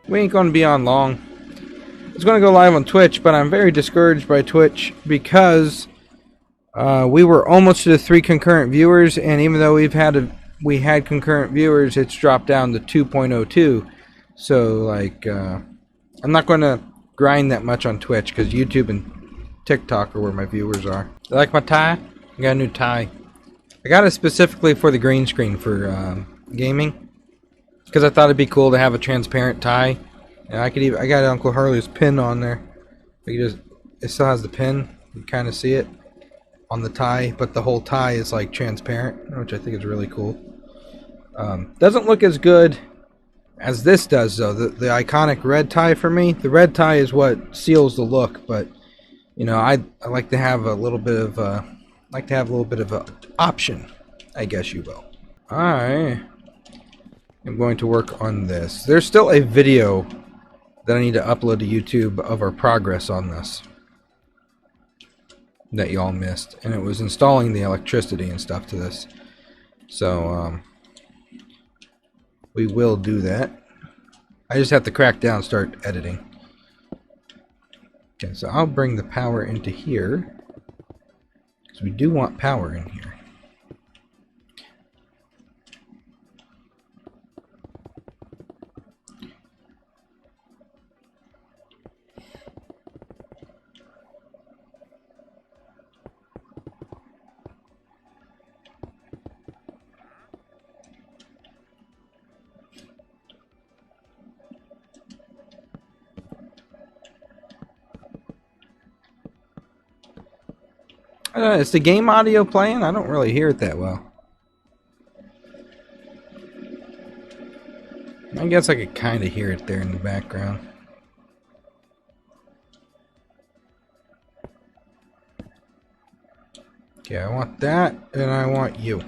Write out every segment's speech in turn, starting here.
We ain't going to be on long. It's going to go live on Twitch, but I'm very discouraged by Twitch because we were almost to the 3 concurrent viewers, and even though we had concurrent viewers, it's dropped down to 2.02. So like, I'm not going to grind that much on Twitch because YouTube and TikTok are where my viewers are. You like my tie? I got a new tie. I got it specifically for the green screen for gaming because I thought it'd be cool to have a transparent tie. And I got Uncle Harley's pin on there. It still has the pin. You kind of see it on the tie, but the whole tie is like transparent, which I think is really cool. Doesn't look as good as this does though. The iconic red tie for me, the red tie is what seals the look. But you know, I like to have a little bit of a option, I guess you will. I am going to work on this. There's still a video that I need to upload to YouTube of our progress on this that y'all missed, and it was installing the electricity and stuff to this. So we will do that. I just have to crack down and start editing. Okay, so I'll bring the power into here because we do want power in here. Is the game audio playing? I don't really hear it that well. I guess I could kind of hear it there in the background. Okay, I want that, and I want you.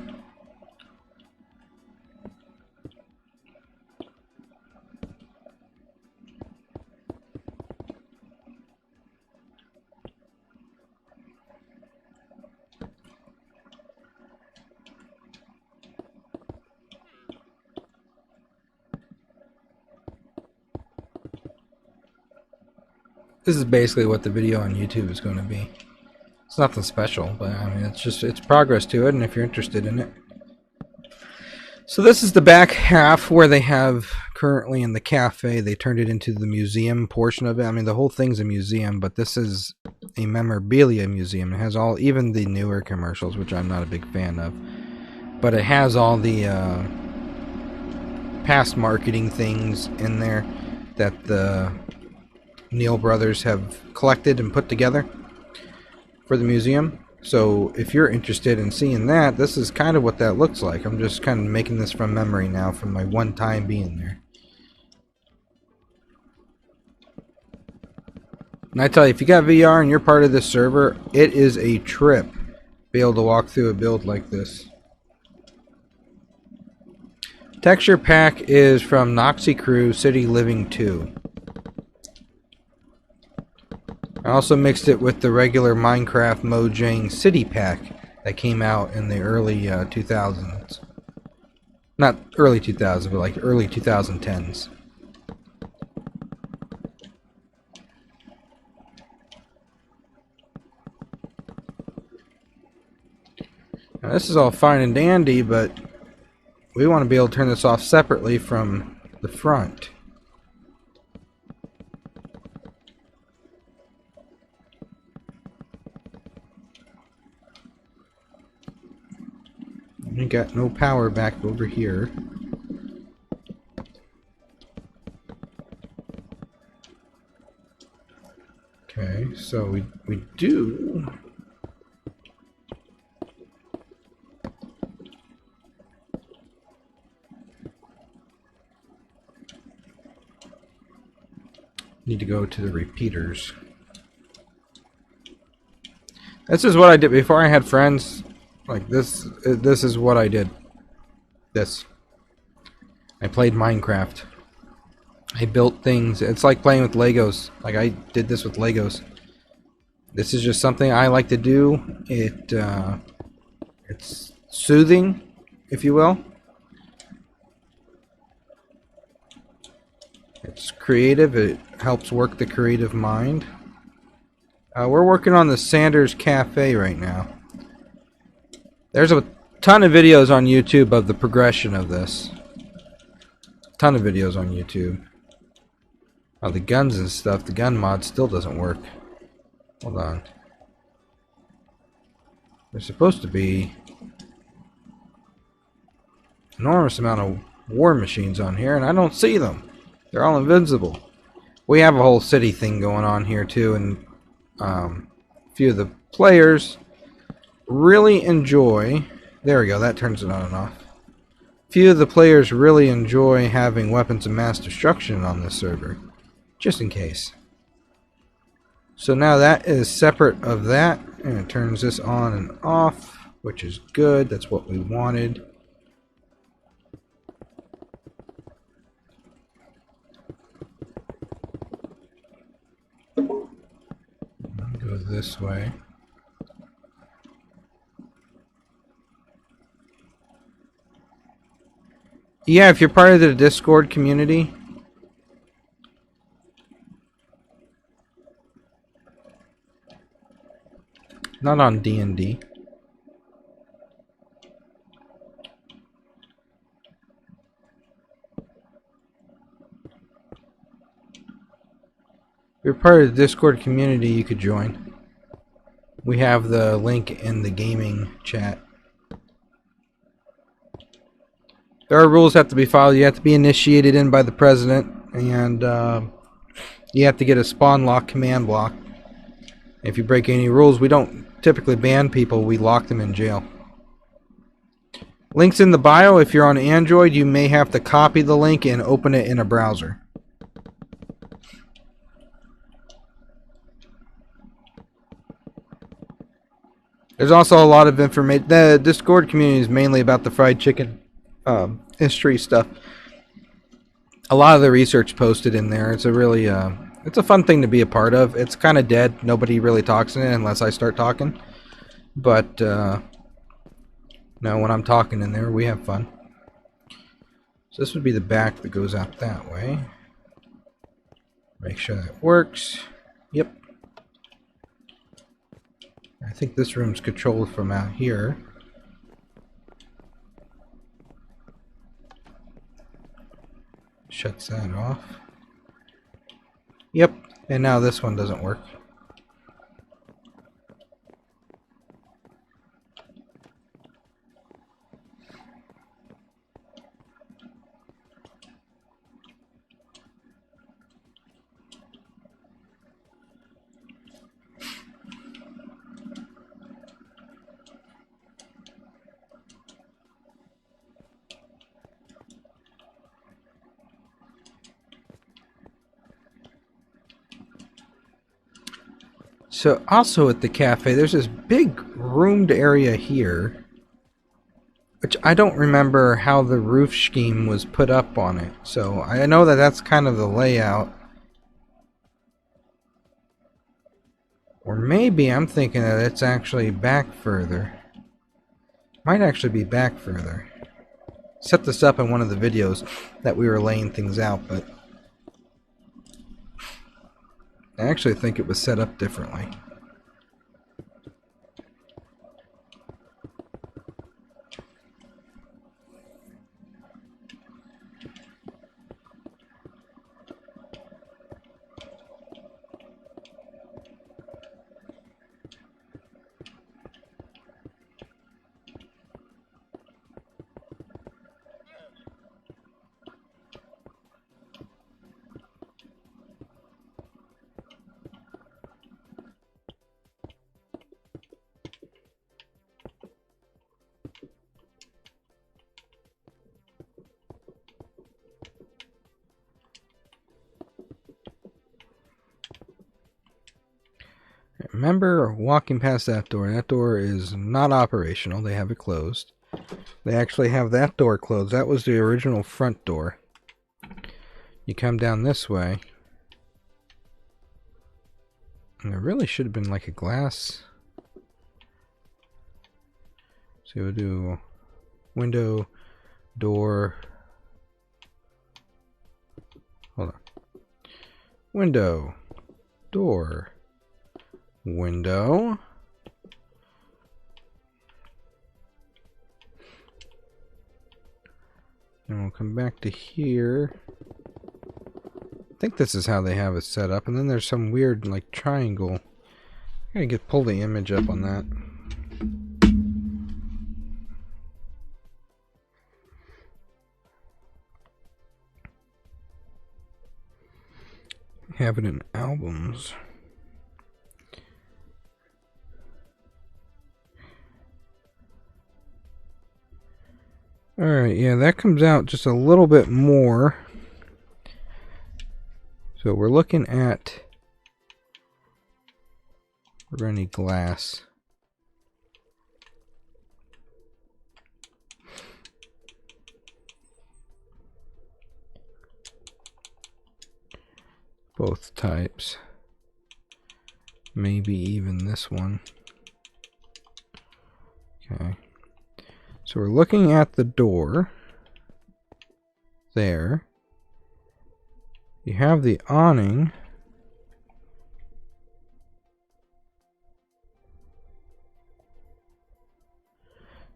This is basically what the video on YouTube is going to be. It's nothing special, but I mean, it's progress to it, and if you're interested in it. So this is the back half where they have currently in the cafe. They turned it into the museum portion of it. I mean, the whole thing's a museum, but this is a memorabilia museum. It has all, even the newer commercials, which I'm not a big fan of. But it has all the past marketing things in there that the Neal brothers have collected and put together for the museum. So if you're interested in seeing that, this is kind of what that looks like. I'm just kind of making this from memory now from my one time being there. And I tell you, if you got VR and you're part of this server, it is a trip to be able to walk through a build like this. Texture pack is from Noxy Crew City Living 2. I also mixed it with the regular Minecraft Mojang City Pack that came out in the early 2000s. Not early 2000s, but like early 2010s. Now this is all fine and dandy, but we want to be able to turn this off separately from the front. We got no power back over here. Okay, so we do need to go to the repeaters. This is what I did before I had friends. Like this is what I did. I played Minecraft. I built things. It's like playing with Legos. Like I did this with Legos. This is just something I like to do. It's soothing, if you will. It's creative. It helps work the creative mind. We're working on the Sanders Cafe right now. There's a ton of videos on YouTube of the progression of this. Ton of videos on YouTube. Oh, the guns and stuff, the gun mod still doesn't work. Hold on. There's supposed to be an enormous amount of war machines on here, and I don't see them. They're all invincible. We have a whole city thing going on here too, and a few of the players really enjoy. There we go, that turns it on and off. Few of the players really enjoy having weapons of mass destruction on this server, just in case. So now that is separate of that, and it turns this on and off, which is good. That's what we wanted. Go this way. Yeah, if you're part of the Discord community, not on D&D. If you're part of the Discord community, you could join. We have the link in the gaming chat. There are rules that have to be followed. You have to be initiated in by the president, and you have to get a spawn lock command block. If you break any rules, we don't typically ban people, we lock them in jail. Link's in the bio. If you're on Android, you may have to copy the link and open it in a browser. There's also a lot of information. The Discord community is mainly about the fried chicken history stuff. A lot of the research posted in there. It's a really it's a fun thing to be a part of. It's kind of dead. Nobody really talks in it unless I start talking. But no, when I'm talking in there, we have fun. So this would be the back that goes out that way. Make sure that works. Yep. I think this room's controlled from out here. Shuts that off. Yep, and now this one doesn't work. So also at the cafe, there's this big roomed area here, which I don't remember how the roof scheme was put up on it. So I know that that's kind of the layout. Or maybe I'm thinking that it's actually back further. Might actually be back further. Set this up in one of the videos that we were laying things out, but I actually think it was set up differently. Remember walking past that door. That door is not operational. They have it closed. They actually have that door closed. That was the original front door. You come down this way. And there really should have been like a glass. So we'll do window, door. Hold on. window, door, window. And we'll come back to here. I think this is how they have it set up. And then there's some weird, like, triangle. I gotta pull the image up on that. Have it in albums. Alright, yeah, that comes out just a little bit more. So we're looking at... We're going to need glass. Both types. Maybe even this one. Okay. So we're looking at the door. There. You have the awning.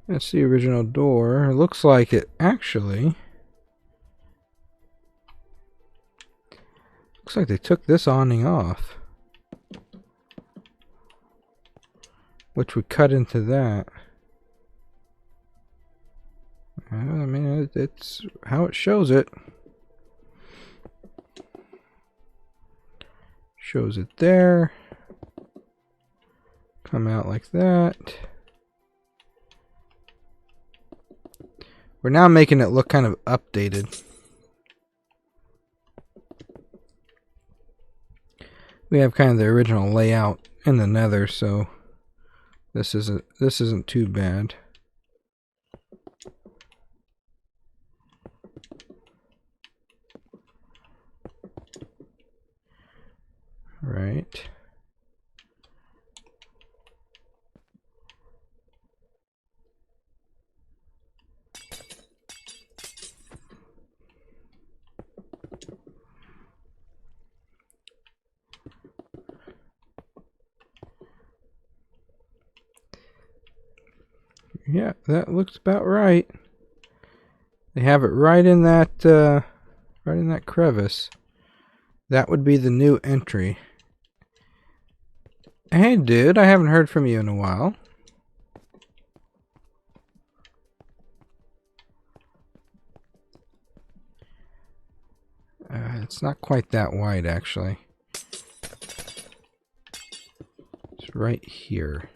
That's the original door. It looks like it actually... Looks like they took this awning off. Which would cut into that. I mean, it's how it shows it. Shows it there. Come out like that. We're now making it look kind of updated. We have kind of the original layout in the nether, so this isn't too bad. Right. Yeah, that looks about right. They have it right in that crevice. That would be the new entry. Hey dude, I haven't heard from you in a while. It's not quite that wide actually. It's right here.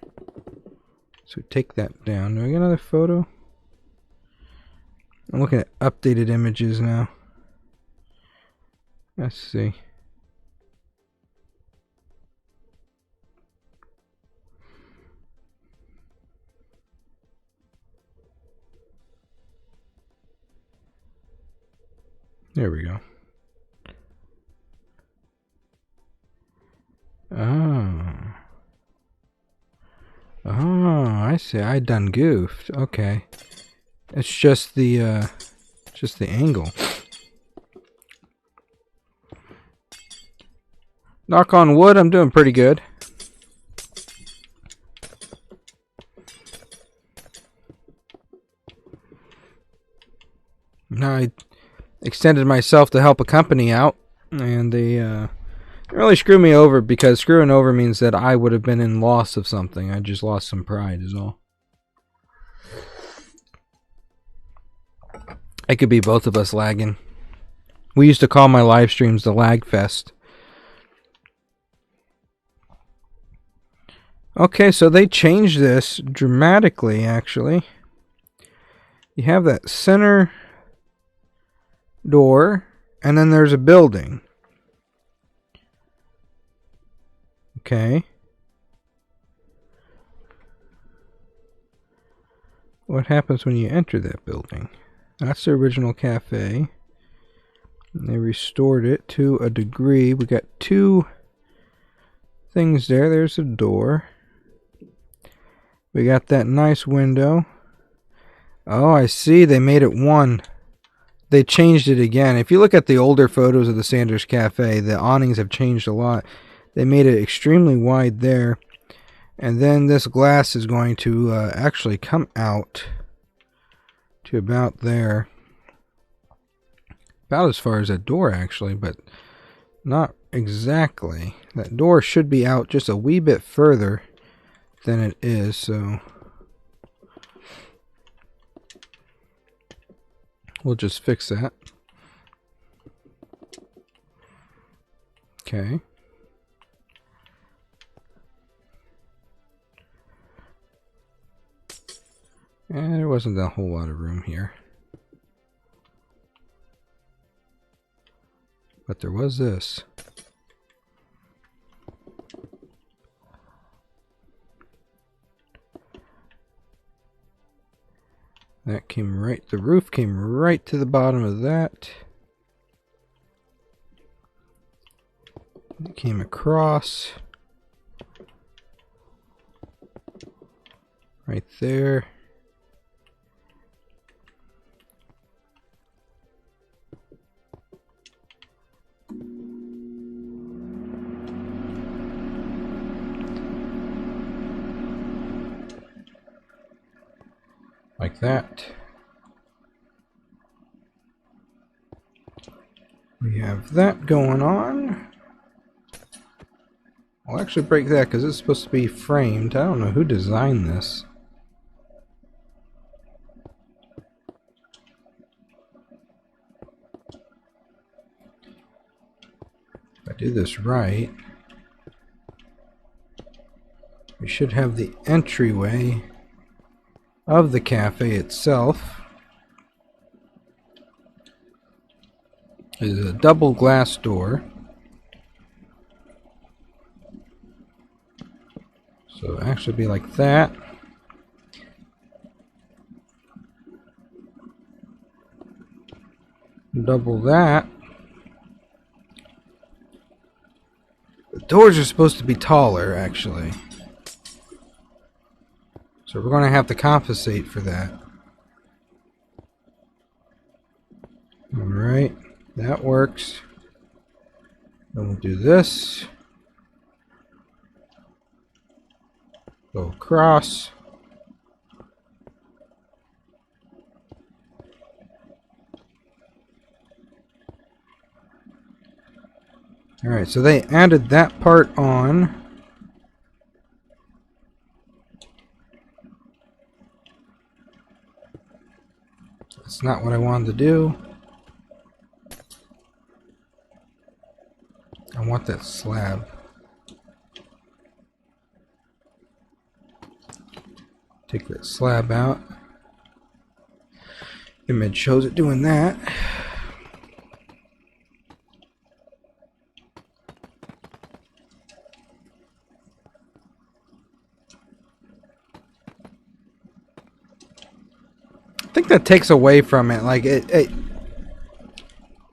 So take that down. Do I get another photo? I'm looking at updated images now. Let's see. There we go. Oh, I see. I done goofed. Okay. It's just the angle. Knock on wood, I'm doing pretty good. Now I extended myself to help a company out, and they really screwed me over, because screwing over means that I would have been in loss of something. I just lost some pride is all. It could be both of us lagging. We used to call my live streams the lag fest. Okay, so they changed this dramatically, actually. You have that center door, and then there's a building. Okay. What happens when you enter that building? That's the original cafe. And they restored it to a degree. We got two things there. There's a door. We got that nice window. Oh, I see. They made it one. they changed it again. If you look at the older photos of the Sanders Cafe, the awnings have changed a lot. They made it extremely wide there. And then this glass is going to actually come out to about there. About as far as that door, actually, but not exactly. That door should be out just a wee bit further than it is, so we'll just fix that. Okay. And there wasn't a whole lot of room here. But there was this. That came right, the roof came right to the bottom of that. It came across. Right there. Like that. We have that going on. I'll actually break that because it's supposed to be framed. I don't know who designed this. If I do this right, we should have the entryway of the cafe itself. Is a double glass door. So it'll actually be like that. Double that. The doors are supposed to be taller, actually. So we're going to have to compensate for that. Alright, that works. Then we'll do this. Go across. Alright, so they added that part on. That's not what I wanted to do. I want that slab. Take that slab out. Image shows it doing that. I think that takes away from it. Like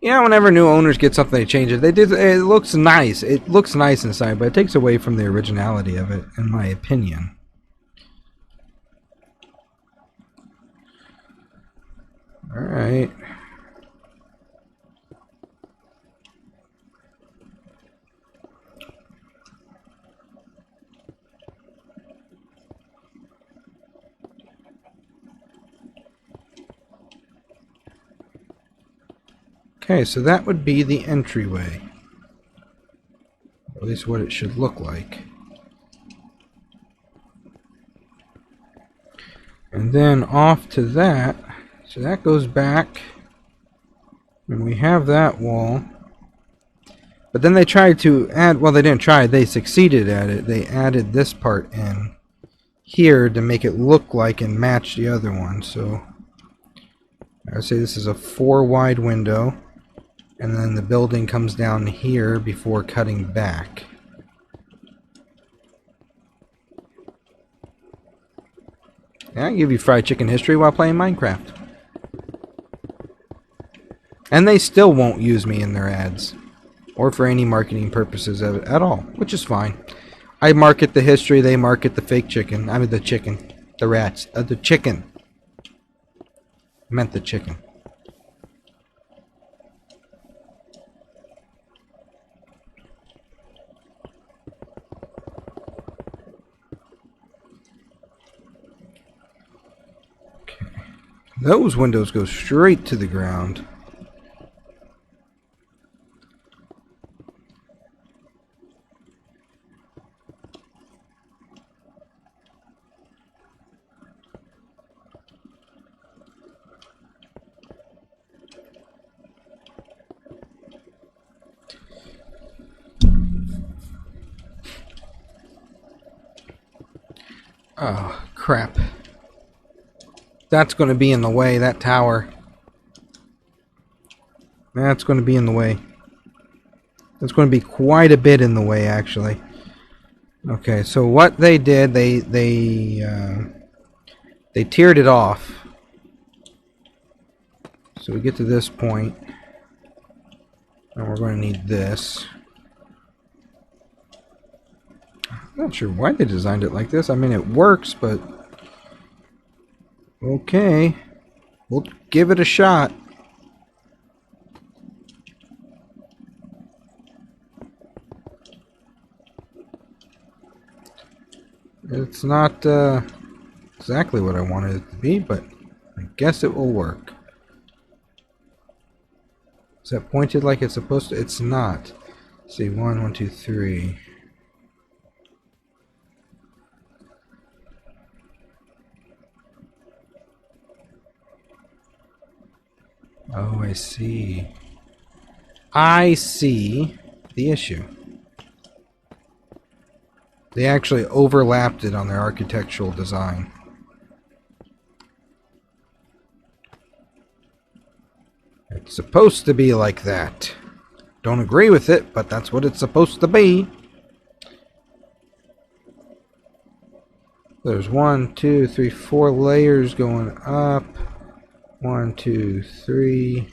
yeah, whenever new owners get something, they change it. They did. It looks nice. It looks nice inside, but it takes away from the originality of it, in my opinion. All right. Okay, so that would be the entryway. At least what it should look like. And then off to that, so that goes back, and we have that wall. But then they tried to add, well, they didn't try, they succeeded at it. They added this part in here to make it look like and match the other one. So I would say this is a 4 wide window. And then the building comes down here before cutting back. Yeah, I give you fried chicken history while playing Minecraft. And they still won't use me in their ads. Or for any marketing purposes at all. Which is fine. I market the history, they market the fake chicken. I mean the chicken. The rats. The chicken. I meant the chicken. Those windows go straight to the ground. Oh, crap. That's going to be in the way, that tower. That's going to be in the way. That's going to be quite a bit in the way, actually. Okay, so what they did, they tiered it off. So we get to this point, and we're going to need this. I'm not sure why they designed it like this. I mean, it works, but okay, we'll give it a shot. It's not exactly what I wanted it to be, but I guess it will work. Is that pointed like it's supposed to? It's not. Let's see, 1, 1, 2, 3. Oh, I see. I see the issue. They actually overlapped it on their architectural design. It's supposed to be like that. Don't agree with it, but that's what it's supposed to be. There's 1, 2, 3, 4 layers going up. 1, 2, 3.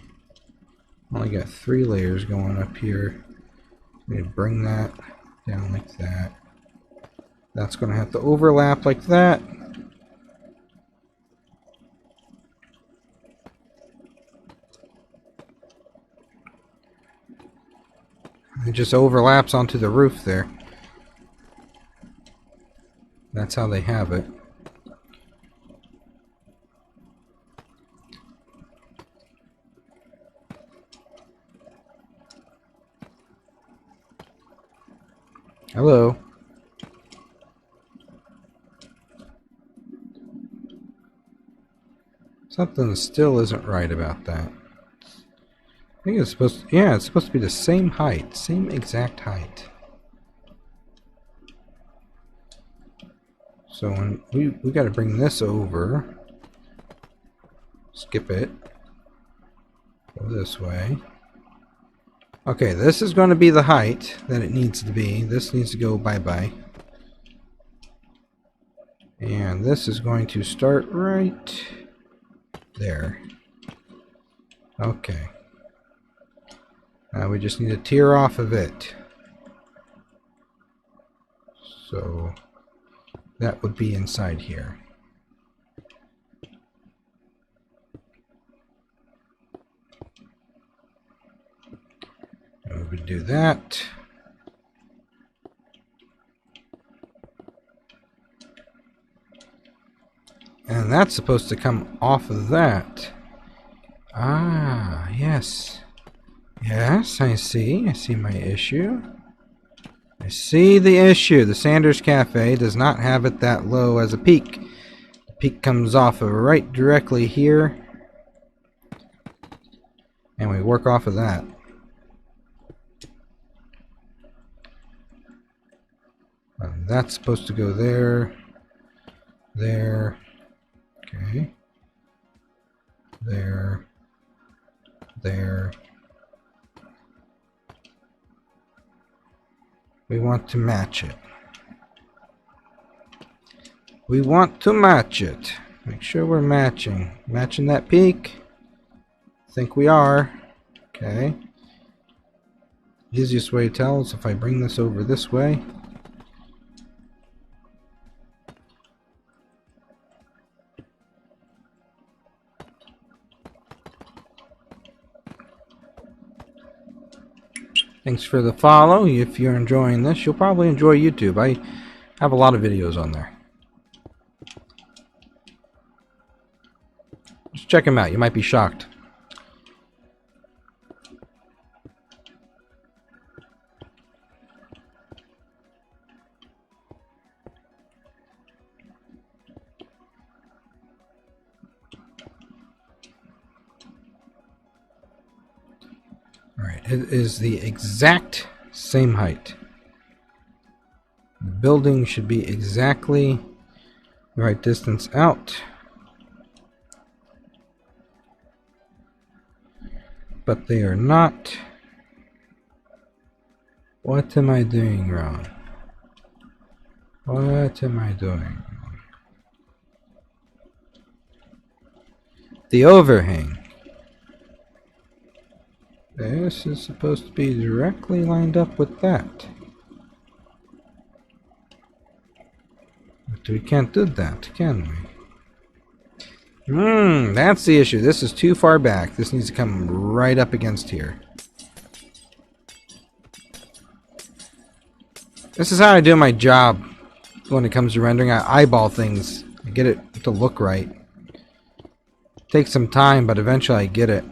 Only got 3 layers going up here. I'm going to bring that down like that. That's going to have to overlap like that. It just overlaps onto the roof there. That's how they have it. Hello. Something still isn't right about that. I think it's supposed to, yeah, it's supposed to be the same height, same exact height. So when we got to bring this over, skip it, go this way. Okay, this is going to be the height that it needs to be. This needs to go bye-bye. And this is going to start right there. Okay. Now we just need to tear off of it. So that would be inside here. And we would do that. And that's supposed to come off of that. Ah, yes. Yes, I see. I see my issue. I see the issue. The Sanders Cafe does not have it that low as a peak. The peak comes off of right directly here. And we work off of that. And that's supposed to go there. There. Okay. There. There. We want to match it. We want to match it. Make sure we're matching. Matching that peak. I think we are. Okay. Easiest way to tell is if I bring this over this way. Thanks for the follow. If you're enjoying this, you'll probably enjoy YouTube. I have a lot of videos on there. Just check them out. You might be shocked. Alright, it is the exact same height. The building should be exactly the right distance out. But they are not. What am I doing wrong? What am I doing wrong? The overhang. This is supposed to be directly lined up with that. But we can't do that, can we? That's the issue. This is too far back. This needs to come right up against here. This is how I do my job when it comes to rendering. I eyeball things. I get it to look right. It takes some time, but eventually I get it.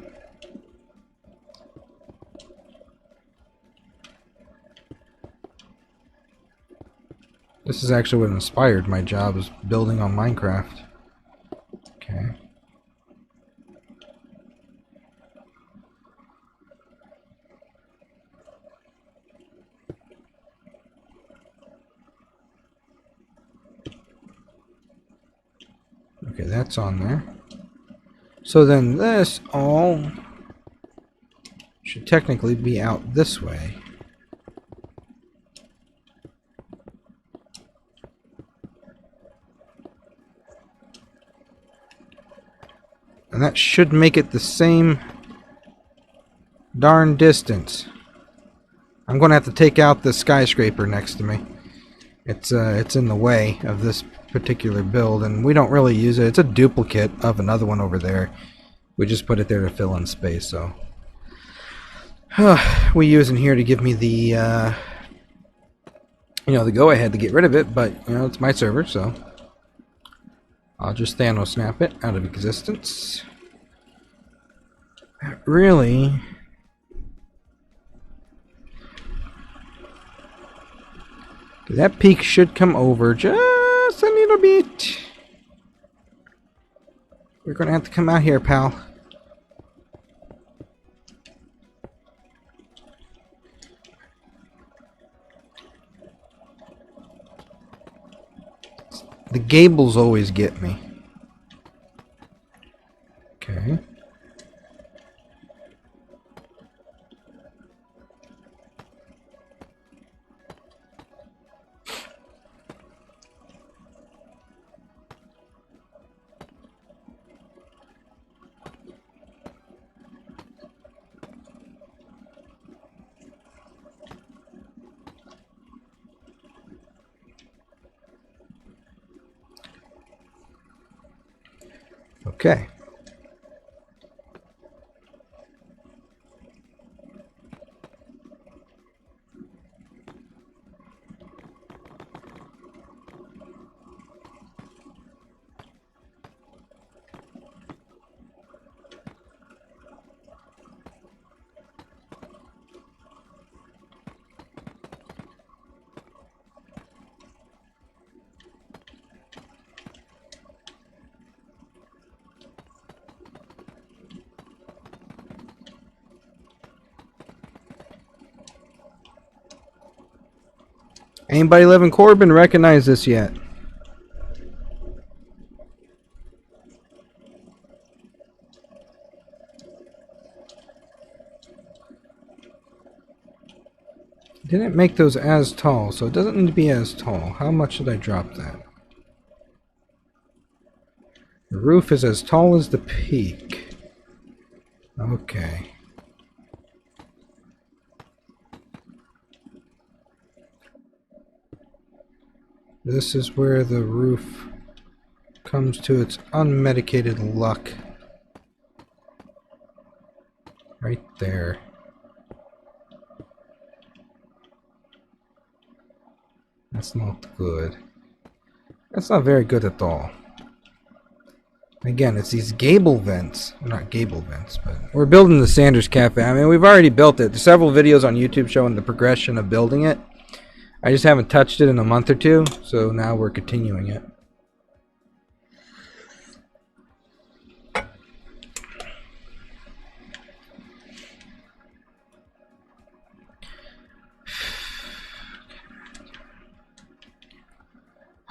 This is actually what inspired my job, is building on Minecraft. Okay. Okay, that's on there. So then this all should technically be out this way. And that should make it the same darn distance. I'm going to have to take out the skyscraper next to me. It's in the way of this particular build, and we don't really use it. It's a duplicate of another one over there. We just put it there to fill in space, so we use in here to give me the the go-ahead to get rid of it, but it's my server, so I'll just Thanos snap it out of existence. Really, that peak should come over just a little bit. We're gonna have to come out here, pal. The gables always get me. Okay. Okay. Anybody live in Corbin recognize this yet? Didn't make those as tall, so it doesn't need to be as tall. How much should I drop that? The roof is as tall as the peak. Okay. This is where the roof comes to its unmedicated luck. Right there. That's not good. That's not very good at all. Again, it's these gable vents. Not gable vents, but we're building the Sanders Cafe. I mean, we've already built it. There's several videos on YouTube showing the progression of building it. I just haven't touched it in a month or two, so now we're continuing it.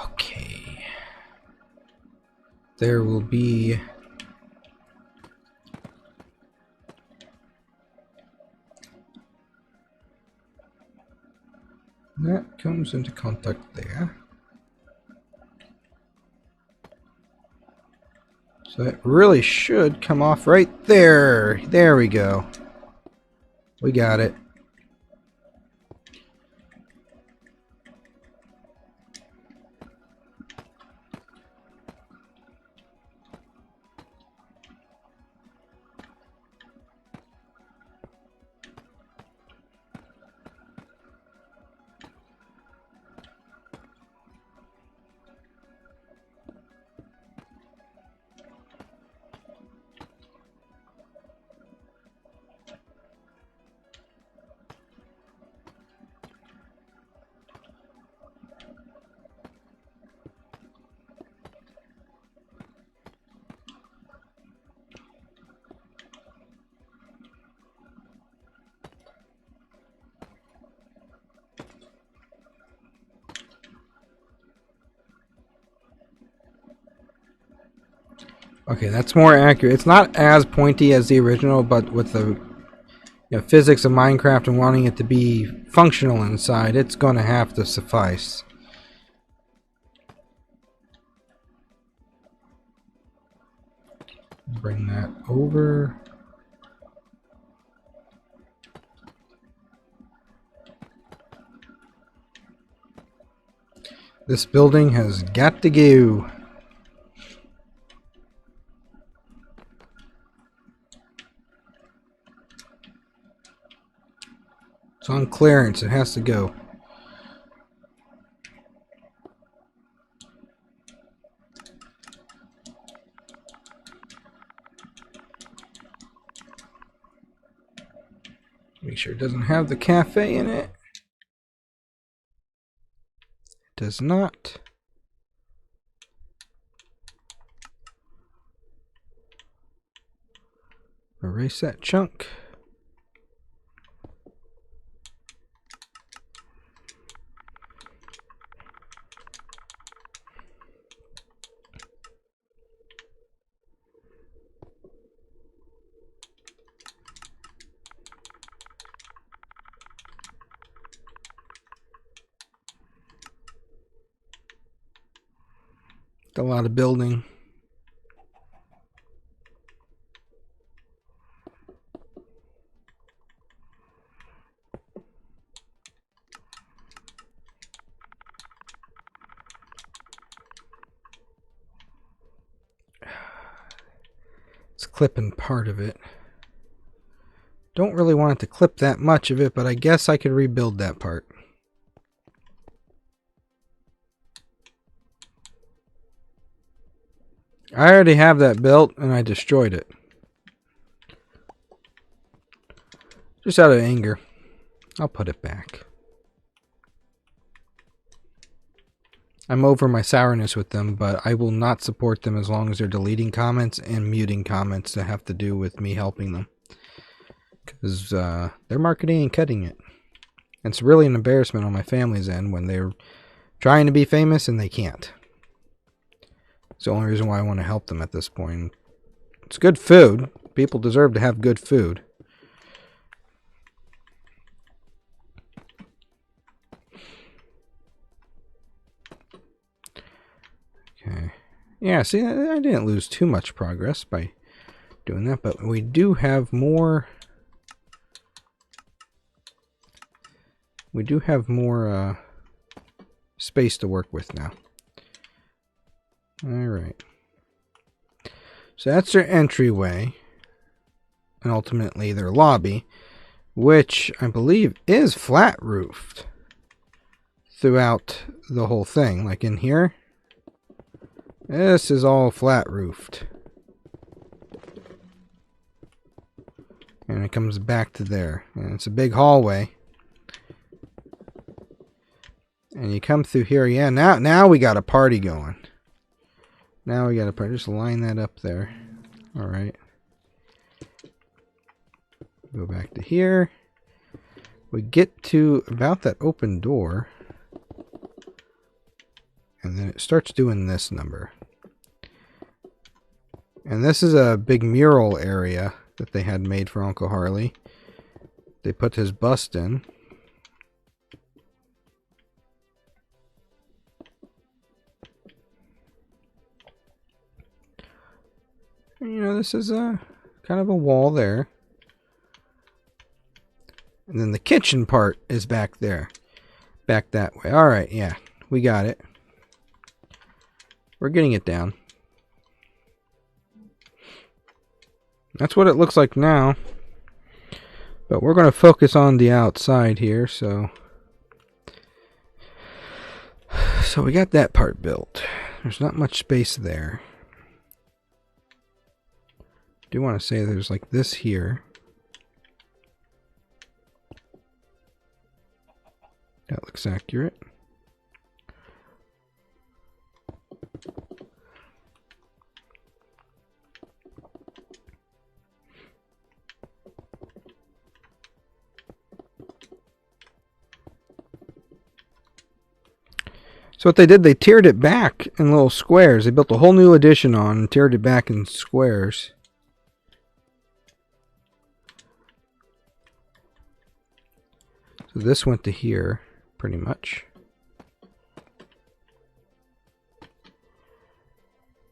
Okay. There will be... That comes into contact there. So it really should come off right there. There we go. We got it. Okay, that's more accurate. It's not as pointy as the original, but with the physics of Minecraft and wanting it to be functional inside, it's going to have to suffice. Bring that over. This building has got to go. It's on clearance. It has to go. Make sure it doesn't have the cafe in it. It does not. Erase that chunk. A lot of building. It's clipping part of it. Don't really want it to clip that much of it, but I guess I could rebuild that part. I already have that built, and I destroyed it. Just out of anger. I'll put it back. I'm over my sourness with them, but I will not support them as long as they're deleting comments and muting comments that have to do with me helping them. Because they're marketing and cutting it. And it's really an embarrassment on my family's end when they're trying to be famous and they can't. It's the only reason why I want to help them at this point. It's good food. People deserve to have good food. Okay. Yeah, see, I didn't lose too much progress by doing that, but we do have more... We do have more space to work with now. Alright. So that's their entryway. And ultimately their lobby. Which I believe is flat roofed. Throughout the whole thing. Like in here. This is all flat roofed. And it comes back to there. And it's a big hallway. And you come through here. Yeah, now we got a party going. Now we got a party. Just line that up there. Alright. Go back to here. We get to about that open door. And then it starts doing this number. And this is a big mural area that they had made for Uncle Harley. They put his bust in. And, you know, this is a kind of a wall there. And then the kitchen part is back there. Back that way. Alright, yeah. We got it. We're getting it down. That's what it looks like now. But we're going to focus on the outside here, so we got that part built. There's not much space there. I do want to say there's like this here. That looks accurate. So what they did, they tiered it back in little squares. They built a whole new addition on and tiered it back in squares. So this went to here, pretty much.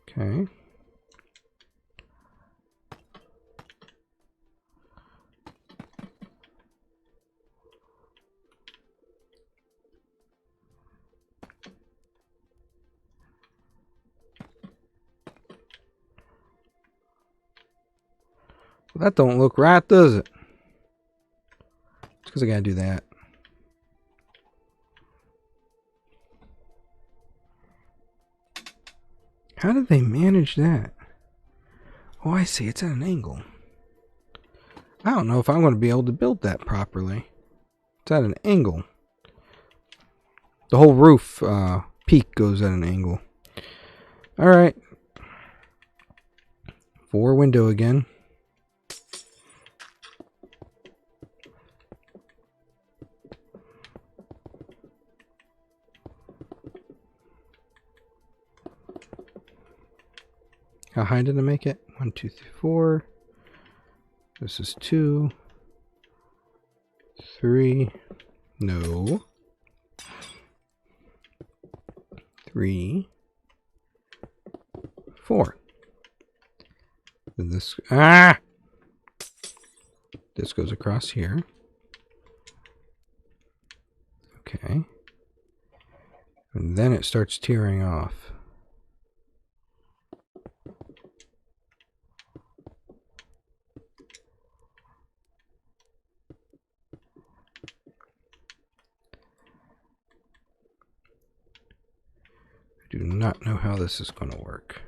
Okay. Well, that don't look right, does it? It's because I gotta do that. How did they manage that? Oh, I see. It's at an angle. I don't know if I'm going to be able to build that properly. It's at an angle. The whole roof peak goes at an angle. Alright. 4 window again. How high did I make it? 1, 2, 3, 4. This is 2. 3. No. 3. 4. Then this this goes across here. Okay. And then it starts tearing off. I do not know how this is going to work.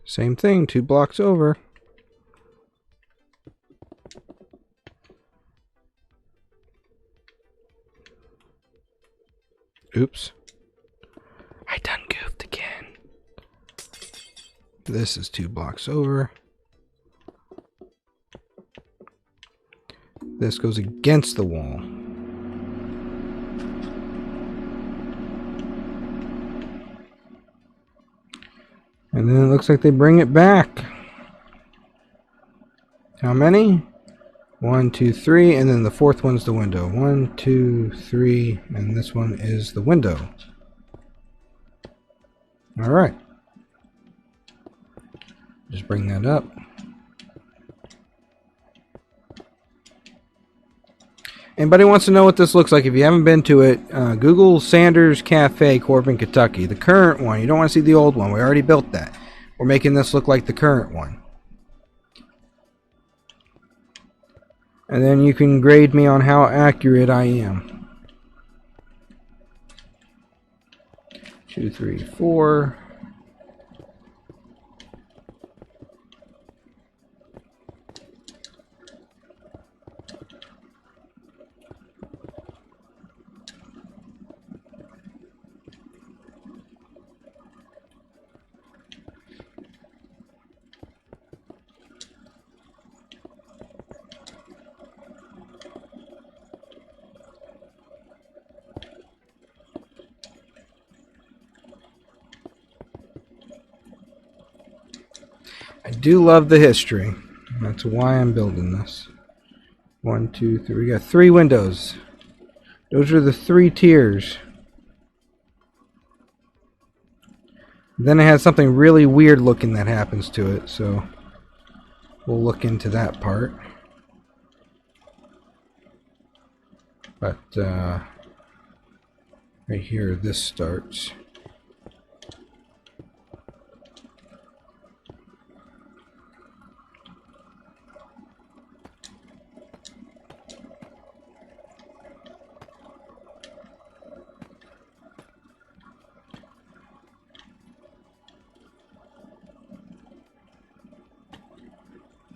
Same thing, 2 blocks over. Oops. I done goofed again. This is 2 blocks over. This goes against the wall. And then it looks like they bring it back. How many? 1, 2, 3, and then the 4th one's the window. 1, 2, 3, and this one is the window. Alright. Just bring that up. Anybody wants to know what this looks like, if you haven't been to it, Google Sanders Cafe, Corbin, Kentucky. The current one. You don't want to see the old one. We already built that. We're making this look like the current one. And then you can grade me on how accurate I am. 2, 3, 4. I do love the history. That's why I'm building this. 1, 2, 3. We got 3 windows. Those are the 3 tiers. Then it has something really weird looking that happens to it, so we'll look into that part. But right here, this starts.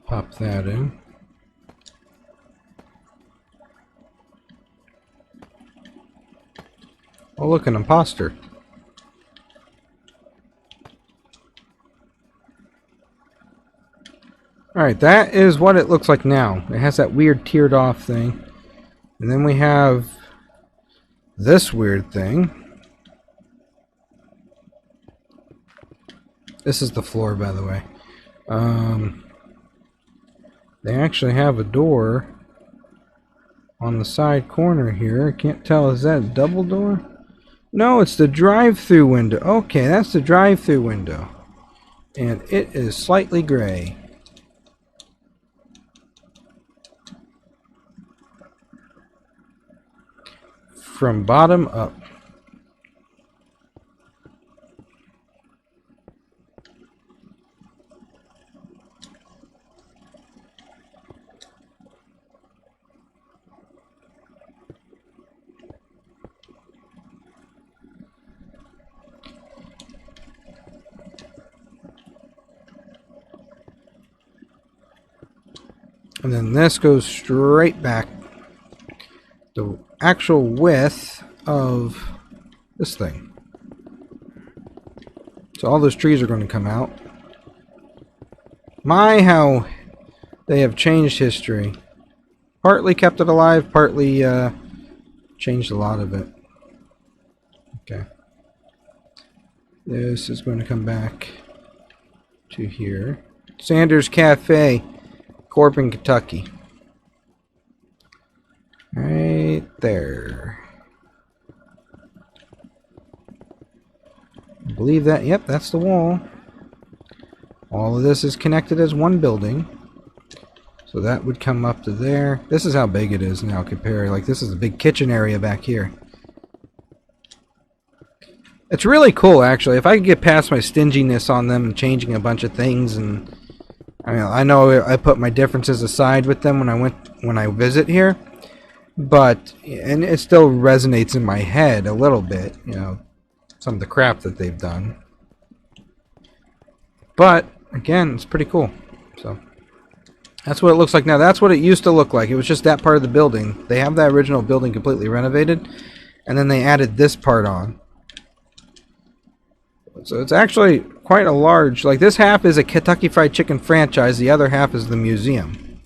Pop that in. Oh, look, an imposter. Alright, that is what it looks like now. It has that weird tiered off thing. And then we have this weird thing. This is the floor, by the way. They actually have a door on the side corner here. I can't tell, is that a double door? No, it's the drive-through window. Okay, that's the drive-through window. And it is slightly gray. From bottom up. And then this goes straight back. The actual width of this thing. So all those trees are going to come out. My, how they have changed history. Partly kept it alive, partly changed a lot of it. Okay. This is going to come back to here. Sanders Cafe, Corbin, Kentucky. Right there. I believe that, yep, that's the wall. All of this is connected as one building. So that would come up to there. This is how big it is now compared. Like, this is a big kitchen area back here. It's really cool, actually. If I could get past my stinginess on them and changing a bunch of things, and I mean, I know I put my differences aside with them when I visit here, but and it still resonates in my head a little bit, you know, some of the crap that they've done. But again, it's pretty cool. So that's what it looks like now. That's what it used to look like. It was just that part of the building. They have that original building completely renovated, and then they added this part on. So it's actually quite a large, like this half is a Kentucky Fried Chicken franchise, the other half is the museum.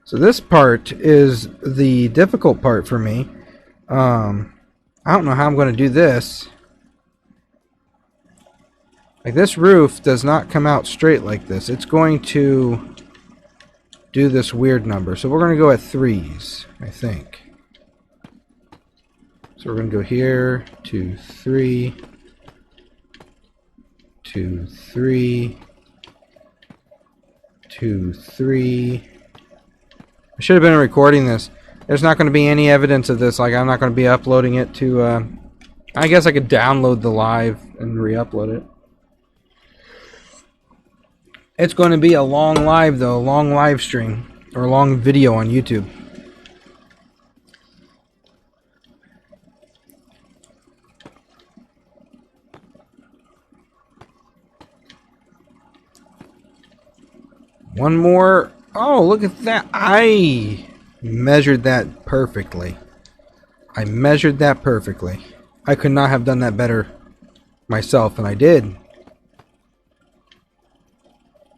So this part is the difficult part for me. I don't know how I'm going to do this. Like, this roof does not come out straight like this. It's going to do this weird number. So we're going to go at 3s, I think. So we're going to go here, 2, 3, 2, 3, 2, 3. I should have been recording this. There's not going to be any evidence of this. Like, I'm not going to be uploading it to... I guess I could download the live and re-upload it. It's going to be a long live, though. A long live stream. Or a long video on YouTube. One more. Oh, look at that. I measured that perfectly. I measured that perfectly. I could not have done that better myself, and I did.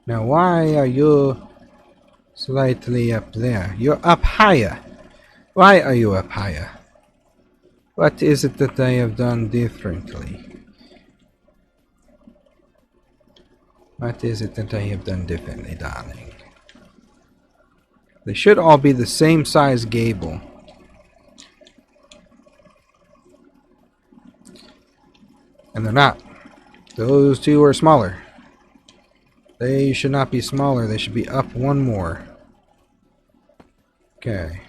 Now, why are you slightly up there? You're up higher. Why are you up higher? What is it that I have done differently? What is it that I have done differently, darling? They should all be the same size gable. And they're not. Those two are smaller. They should not be smaller. They should be up one more. Okay.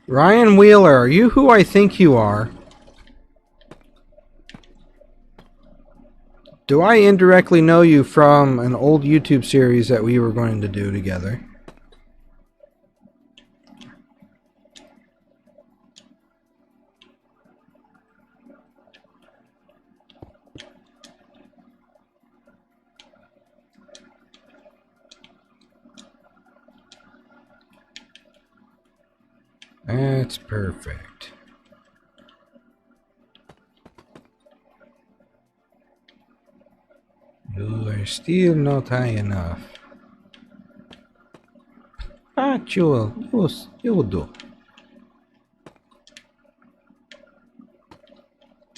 Ryan Wheeler, are you who I think you are? Do I indirectly know you from an old YouTube series that we were going to do together? That's perfect. You are still not high enough. But you will do.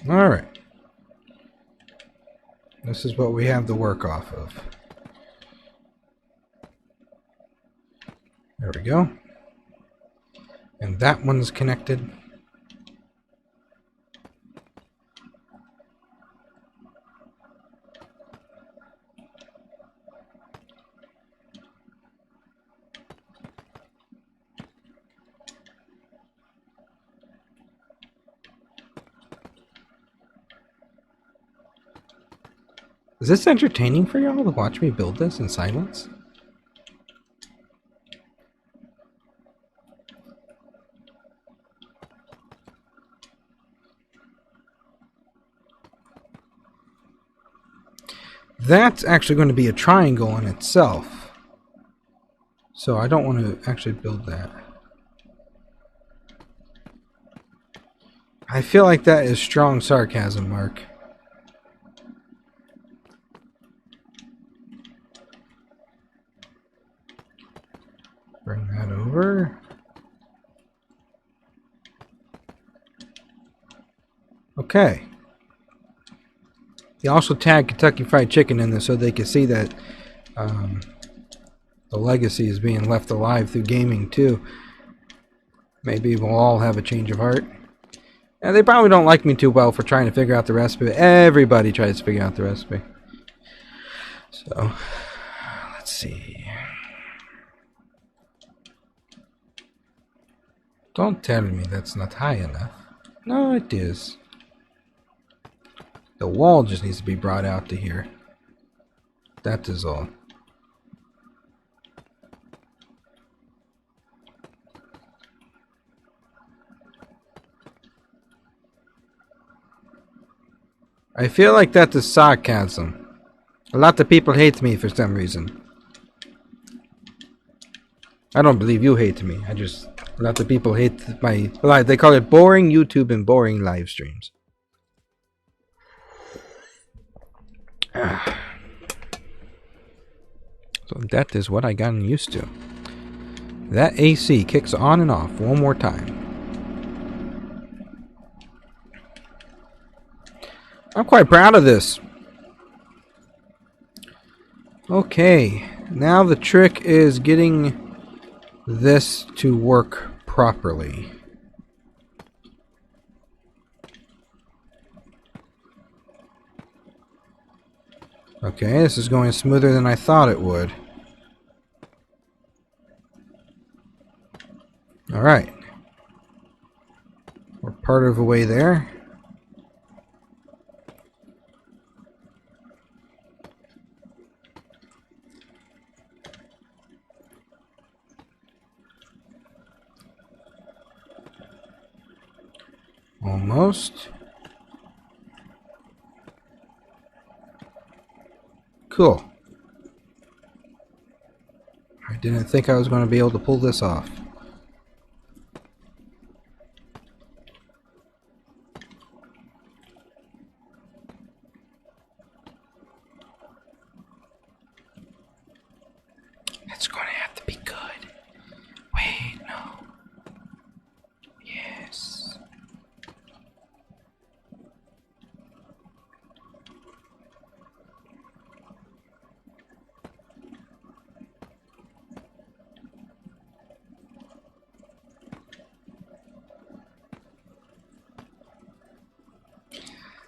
Alright. This is what we have to work off of. There we go. And that one's connected. Is this entertaining for y'all to watch me build this in silence? That's actually going to be a triangle in itself. So I don't want to actually build that. I feel like that is strong sarcasm, Mark. Bring that over. Okay. You also tag Kentucky Fried Chicken in this so they can see that the legacy is being left alive through gaming too. Maybe we'll all have a change of heart. And they probably don't like me too well for trying to figure out the recipe. Everybody tries to figure out the recipe. So, let's see. Don't tell me that's not high enough. No, it is. The wall just needs to be brought out to here. That is all. I feel like that is sarcasm. A lot of people hate me for some reason. I don't believe you hate me. A lot of people hate my... They call it boring YouTube and boring live streams. So that is what I gotten used to. That AC kicks on and off one more time. I'm quite proud of this. Okay, now the trick is getting this to work properly. Okay, this is going smoother than I thought it would. Alright. We're part of the way there. Almost. Cool. I didn't think I was going to be able to pull this off. It's going to have to be good. Wait, no. Yes.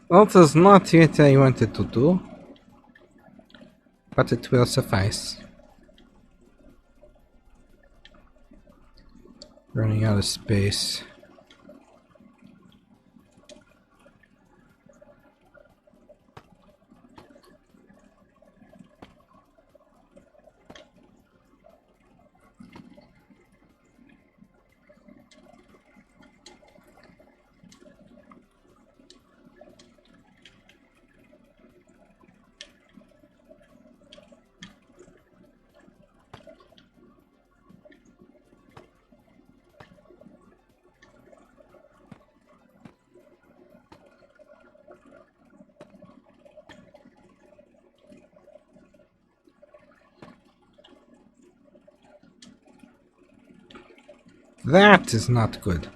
That is not what I wanted to do, but it will suffice. Running out of space. That is not good.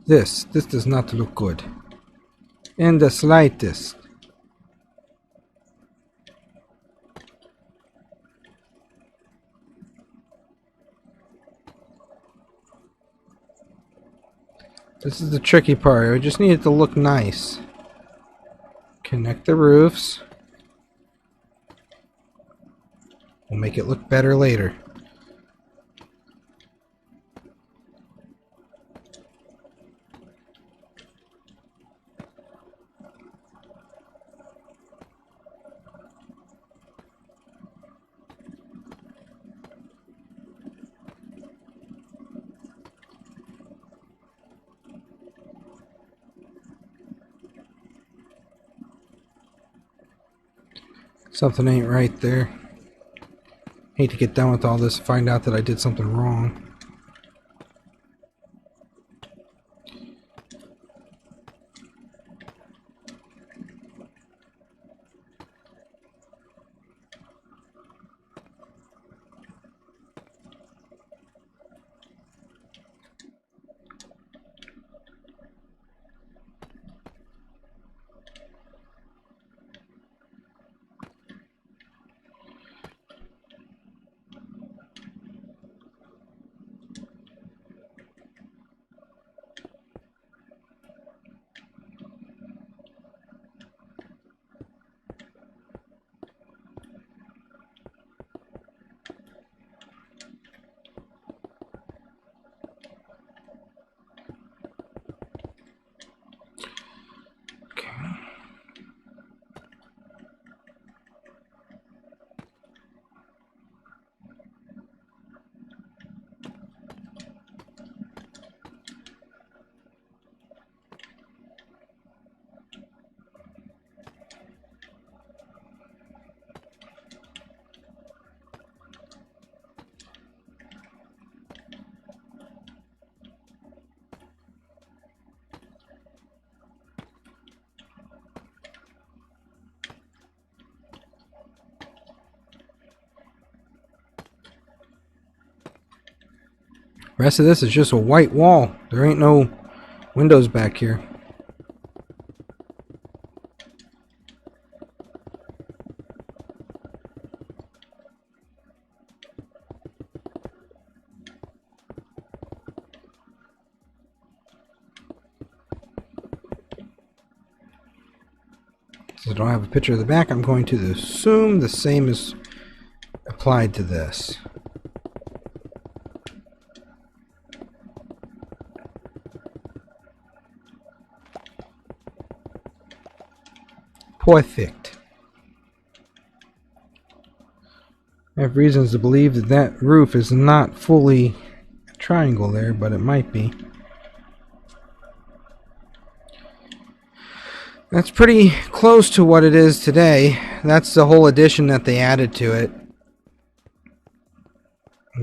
This does not look good. In the slightest. This is the tricky part. I just need it to look nice. Connect the roofs. We'll make it look better later. Something ain't right there. Hate to get done with all this and find out that I did something wrong. Rest of this is just a white wall. There ain't no windows back here. Since I don't have a picture of the back, I'm going to assume the same is applied to this. Perfect. I have reasons to believe that that roof is not fully a triangle there, but it might be. That's pretty close to what it is today. That's the whole addition that they added to it.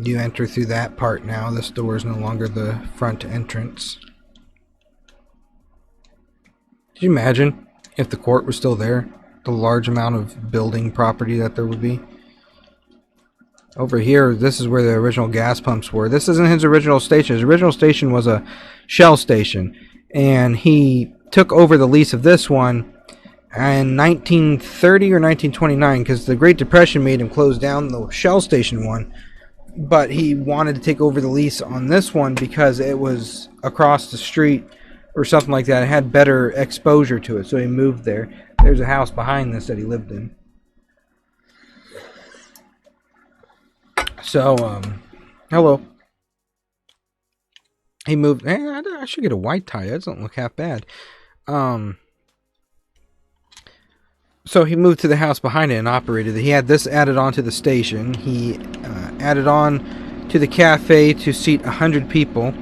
You enter through that part now. This door is no longer the front entrance. Could you imagine if the court was still there? The large amount of building property that there would be. Over here, this is where the original gas pumps were. This isn't his original station. His original station was a Shell station. And he took over the lease of this one in 1930 or 1929 because the Great Depression made him close down the Shell station one. But he wanted to take over the lease on this one because it was across the street or something like that. It had better exposure to it, so he moved there. There's a house behind this that he lived in. So, hello. He moved. I should get a white tie. That doesn't look half bad. So he moved to the house behind it and operated it. He had this added on to the station. He added on to the cafe to seat 100 people.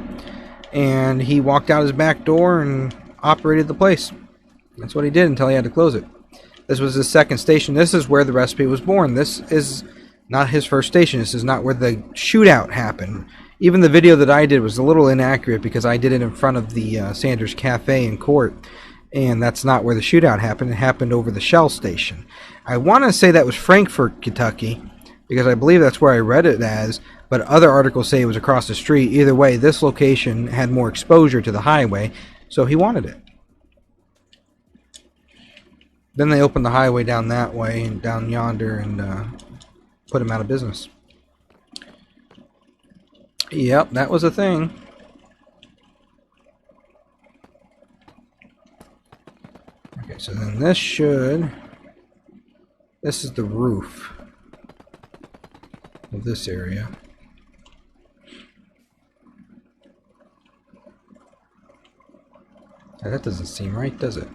And he walked out his back door and operated the place. That's what he did until he had to close it. This was his second station. This is where the recipe was born. This is not his first station. This is not where the shootout happened. Even the video that I did was a little inaccurate because I did it in front of the Sanders Cafe in court. And that's not where the shootout happened. It happened over the Shell station. I want to say that was Frankfort, Kentucky, because I believe that's where I read it as, but other articles say it was across the street. Either way, this location had more exposure to the highway, so he wanted it. Then they opened the highway down that way and down yonder and put him out of business. Yep, that was a thing. Okay, so then this is the roof of this area. Now, that doesn't seem right, does it?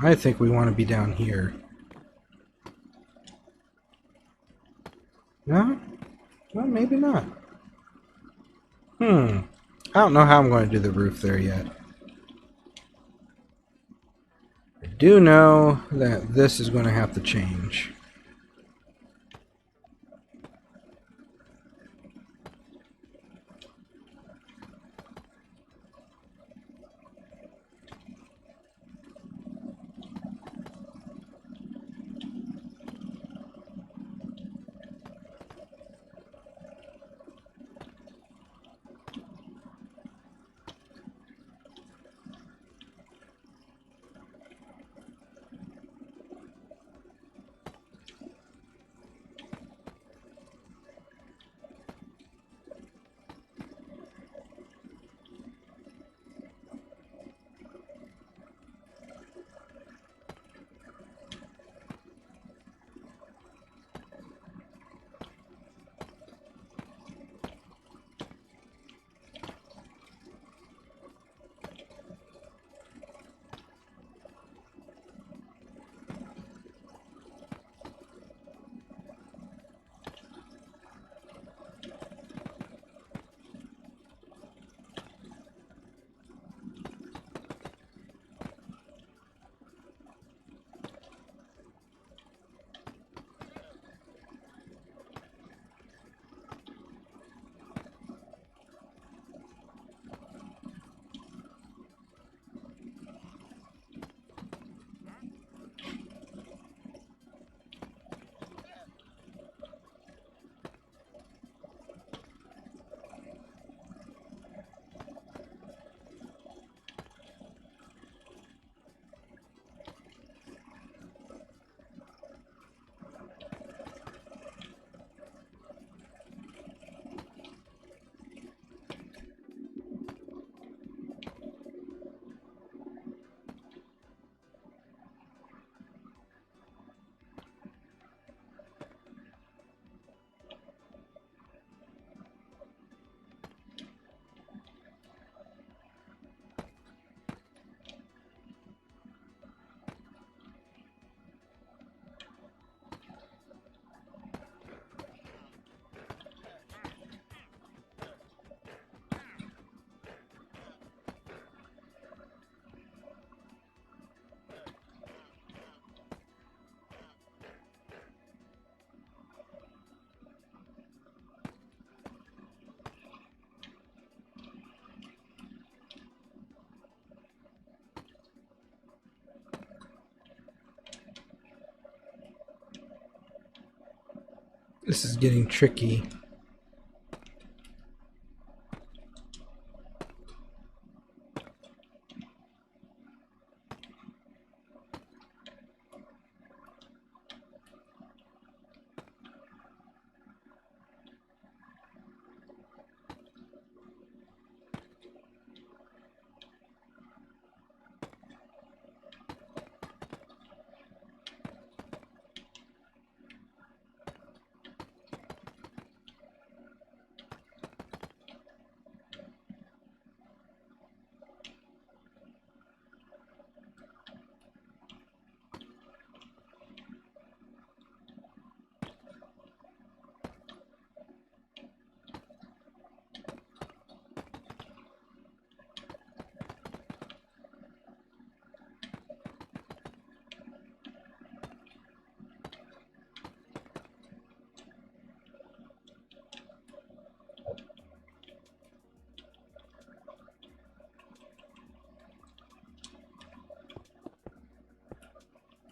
I think we want to be down here. No? Well, maybe not. I don't know how I'm going to do the roof there yet. I do know that this is going to have to change. This is getting tricky.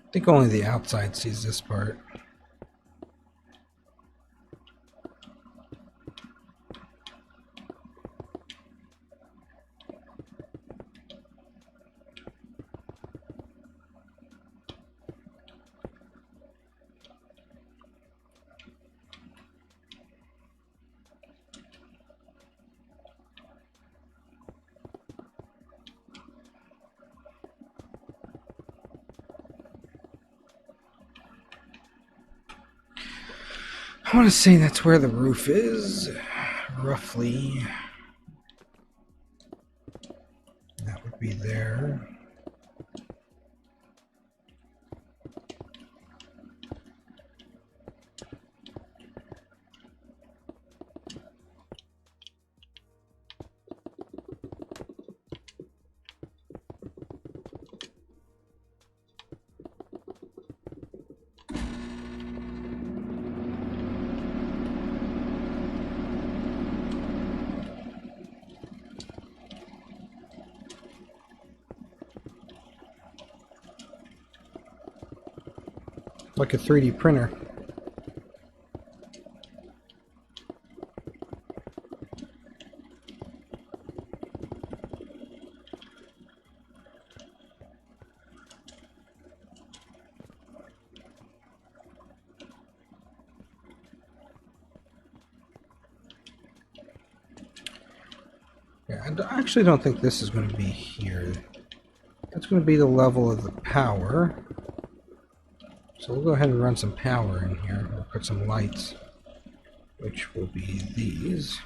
I think only the outside sees this part. I want to say that's where the roof is, roughly. That would be there. Like a 3D printer. Yeah, I actually don't think this is going to be here. That's going to be the level of the power. So we'll go ahead and run some power in here. We'll put some lights, which will be these.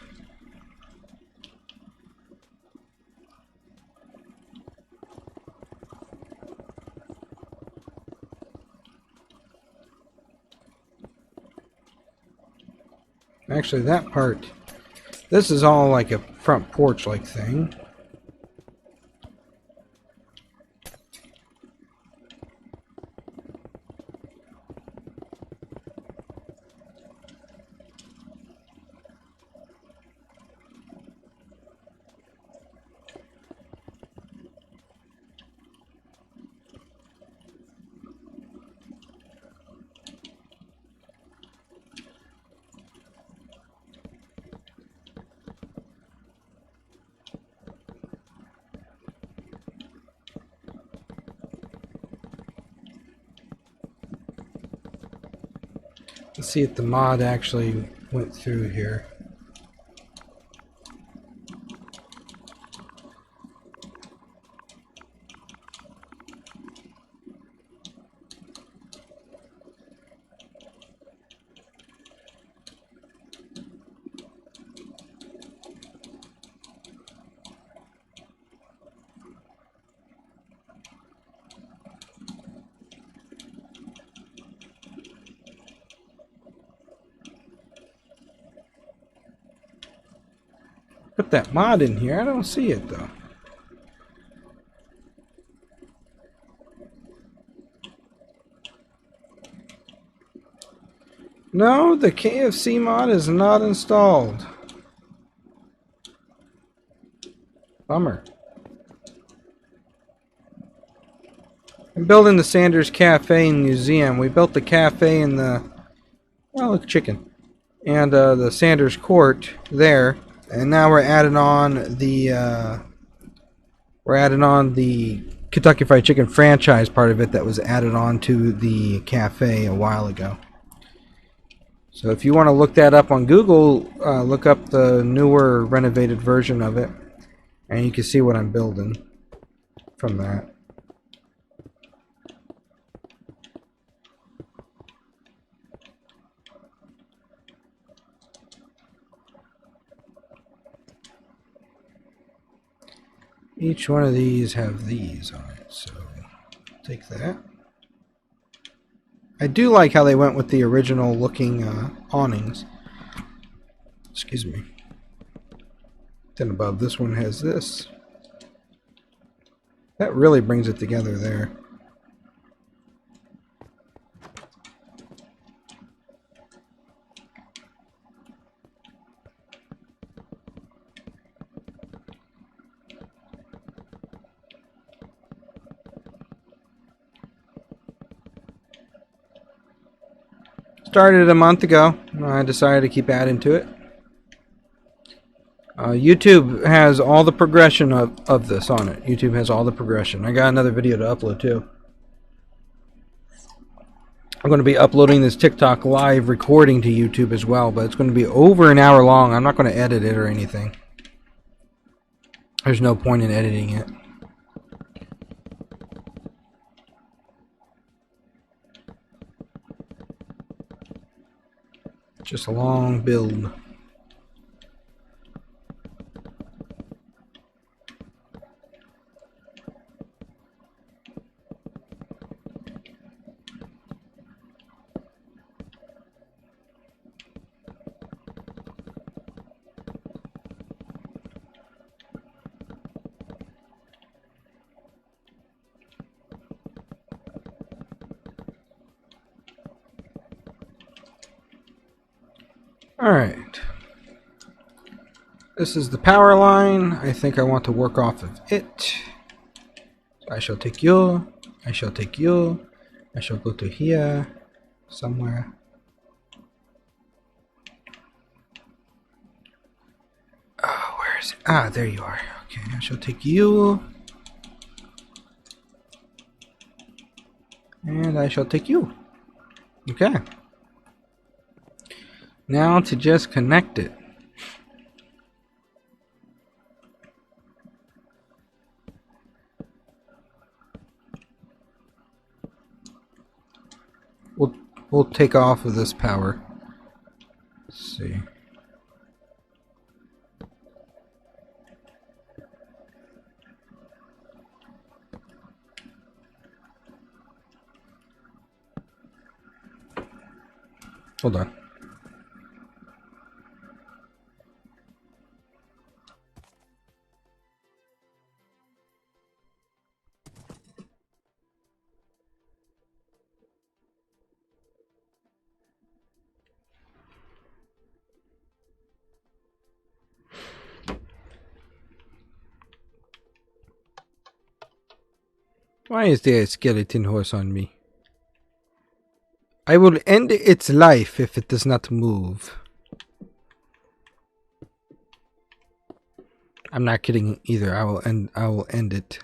Actually, that part, this is all like a front porch-like thing. Let's see if the mod actually went through here. Put that mod in here. I don't see it though. No, the KFC mod is not installed. Bummer. I'm building the Sanders Cafe and Museum. We built the cafe and the, well, it's chicken. and the Sanders Court there, and now we're adding on the Kentucky Fried Chicken franchise part of it that was added on to the cafe a while ago. So if you want to look that up on Google, look up the newer renovated version of it, and you can see what I'm building from that. Each one of these have these on it, so take that. I do like how they went with the original looking awnings. Excuse me. Then above this one has this. That really brings it together there. Started a month ago. I decided to keep adding to it. YouTube has all the progression of this on it. YouTube has all the progression. I got another video to upload too. I'm going to be uploading this TikTok live recording to YouTube as well, but it's going to be over an hour long. I'm not going to edit it or anything. There's no point in editing it. Just a long build. Alright. This is the power line. I think I want to work off of it. I shall take you. I shall take you. I shall go to here. Somewhere. Oh, where is it? Ah, there you are. Okay, I shall take you. And I shall take you. Okay. Now to just connect it. We'll take off of this power. Let's see. Hold on. Why is there a skeleton horse on me? I will end its life if it does not move. I'm not kidding either. I will end it.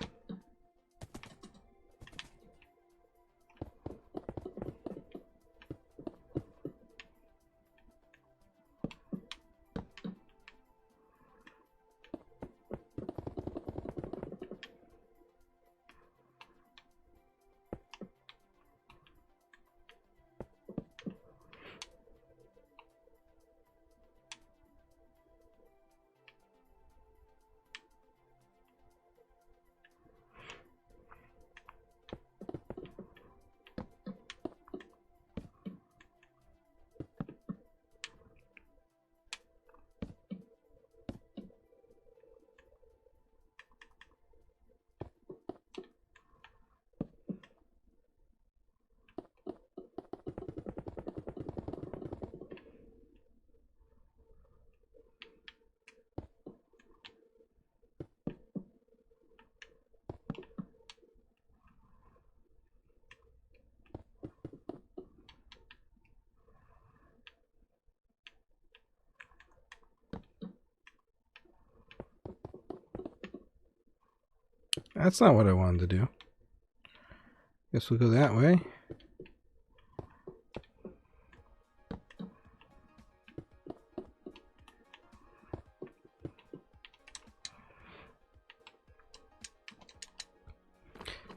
That's not what I wanted to do. Guess we'll go that way.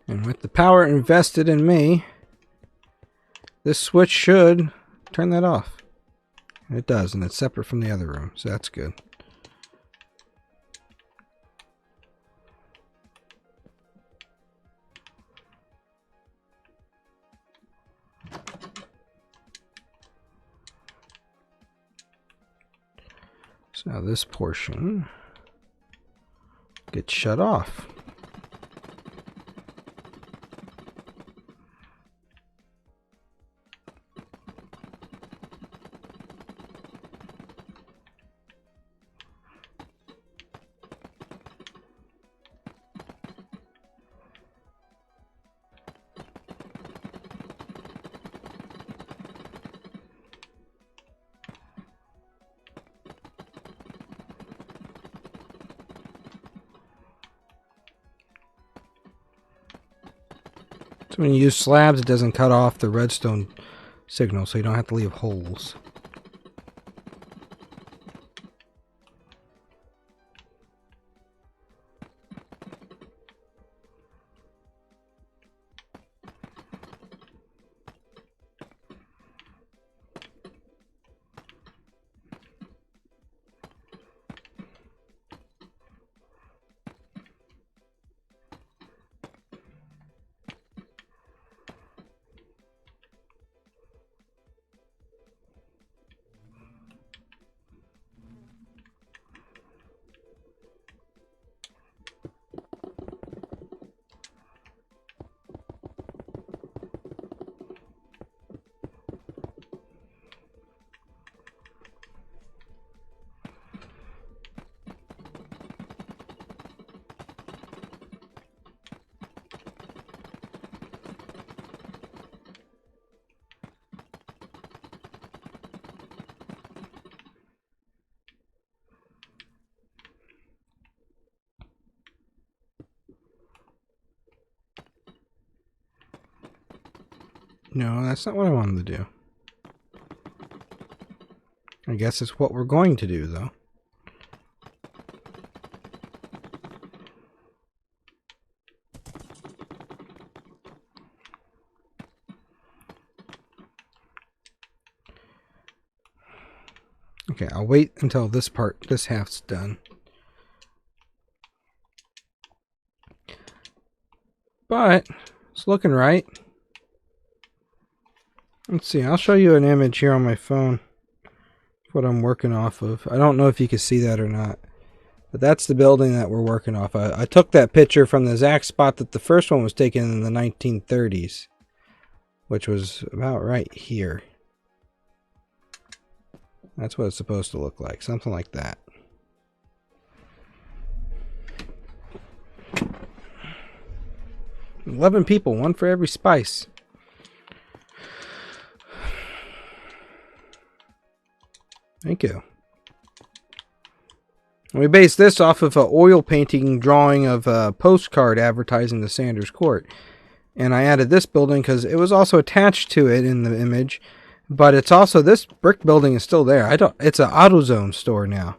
And with the power invested in me, this switch should turn that off. And it does, and it's separate from the other room, so that's good. So now this portion gets shut off. So when you use slabs, it doesn't cut off the redstone signal, so you don't have to leave holes. No, that's not what I wanted to do. I guess it's what we're going to do, though. Okay, I'll wait until this half's done. But it's looking right. Let's see, I'll show you an image here on my phone. What I'm working off of. I don't know if you can see that or not. But that's the building that we're working off. I took that picture from the exact spot that the first one was taken in the 1930s. Which was about right here. That's what it's supposed to look like. Something like that. $11 people, one for every spice. Thank you. We based this off of an oil painting drawing of a postcard advertising the Sanders Court. And I added this building because it was also attached to it in the image. But it's also, this brick building is still there. It's an AutoZone store now.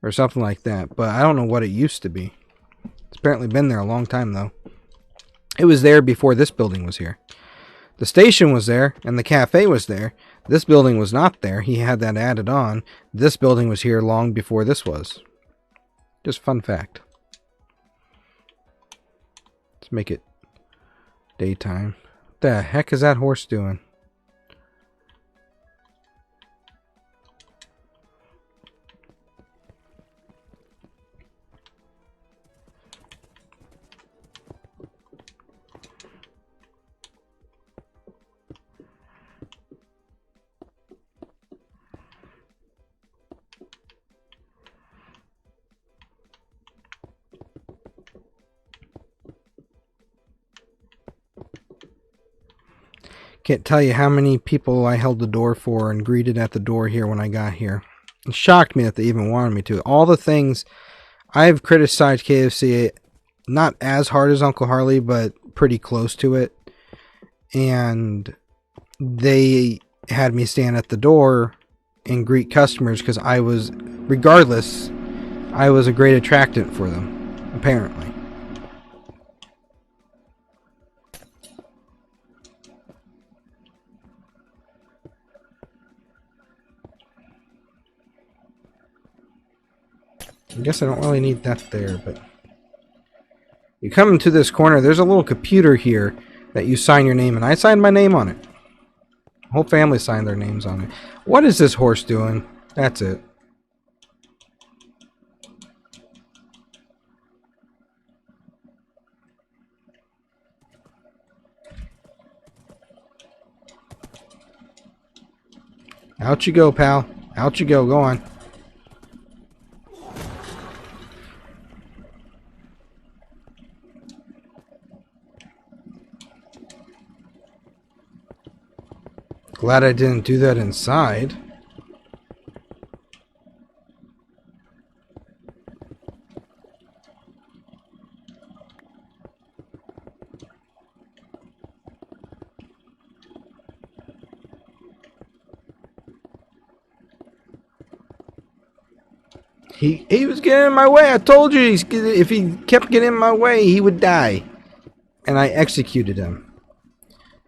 Or something like that. But I don't know what it used to be. It's apparently been there a long time though. It was there before this building was here. The station was there, and the cafe was there. This building was not there. He had that added on. This building was here long before this was. Just fun fact. Let's make it daytime. What the heck is that horse doing? Can't tell you how many people I held the door for and greeted at the door here when I got here. It shocked me that they even wanted me to. All the things I've criticized KFC not as hard as Uncle Harley, but pretty close to it. And they had me stand at the door and greet customers because I was, regardless, I was a great attractant for them, apparently. I guess I don't really need that there, but you come into this corner, there's a little computer here that you sign your name, and I signed my name on it. The whole family signed their names on it. What is this horse doing? That's it. Out you go, pal. Out you go. Go on. Glad I didn't do that inside. He was getting in my way. I told you if he kept getting in my way, he would die. And I executed him.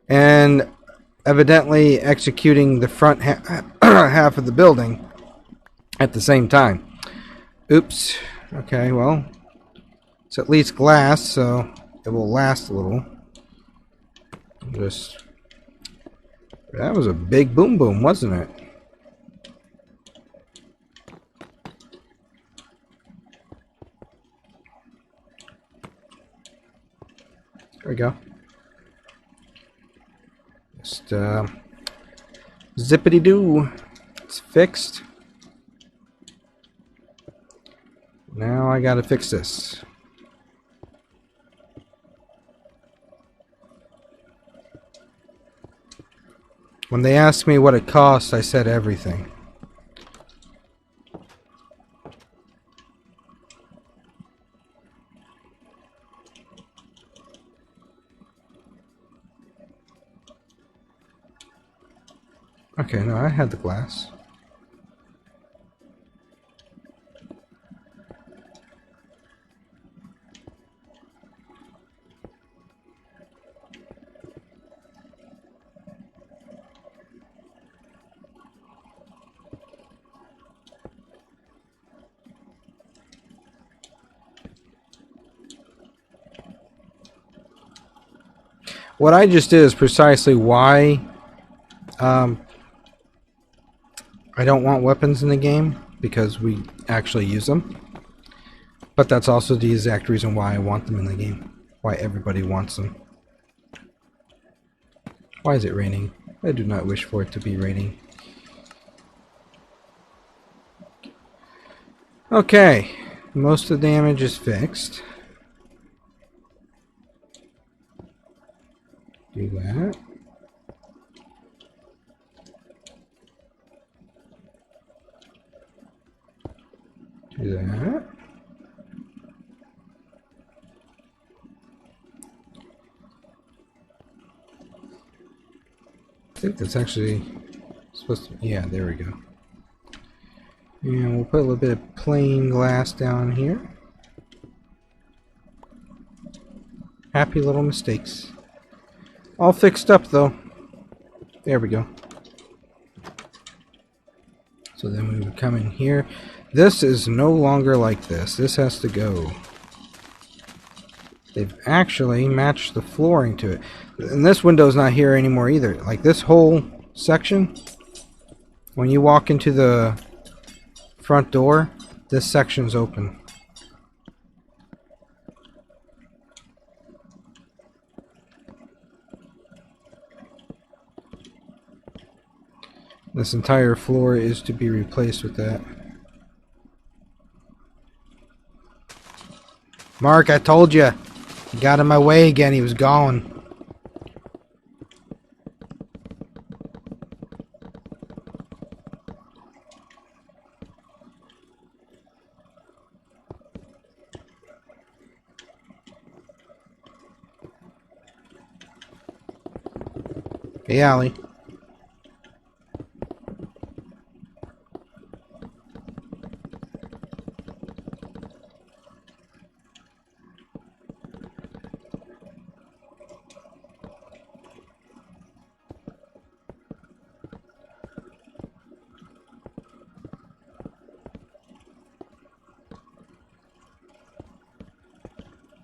And evidently executing the front half of the building at the same time. Oops. Okay, well, it's at least glass, so it will last a little. Just that was a big boom boom, wasn't it? There we go. Just zippity doo. It's fixed. Now I gotta fix this. When they asked me what it cost, I said everything. Okay, no, I had the glass. What I just did is precisely why I don't want weapons in the game, because we actually use them. But that's also the exact reason why I want them in the game. Why everybody wants them. Why is it raining? I do not wish for it to be raining. Okay, most of the damage is fixed. Do that. Do that. I think that's actually supposed to... Yeah, there we go. And we'll put a little bit of plain glass down here. Happy little mistakes. All fixed up though. There we go. So then we would come in here. This is no longer like this. This has to go. They've actually matched the flooring to it. And this window's not here anymore either. Like this whole section, when you walk into the front door, this section's open. This entire floor is to be replaced with that. Mark, I told you. He got in my way again. He was gone. Hey, Allie.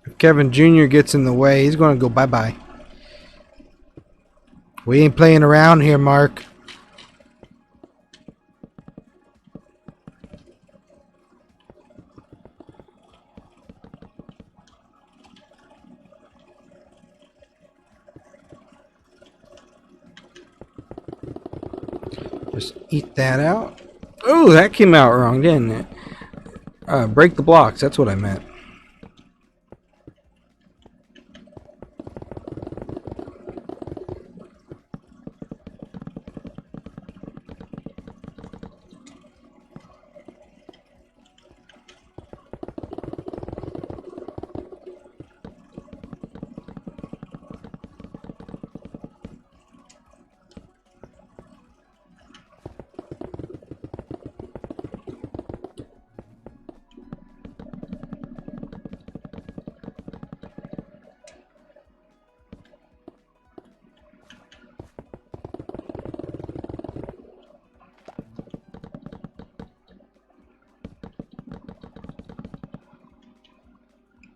If Kevin Jr. gets in the way, he's going to go bye-bye. We ain't playing around here, Mark. Just eat that out. Oh, that came out wrong, didn't it? Break the blocks. That's what I meant.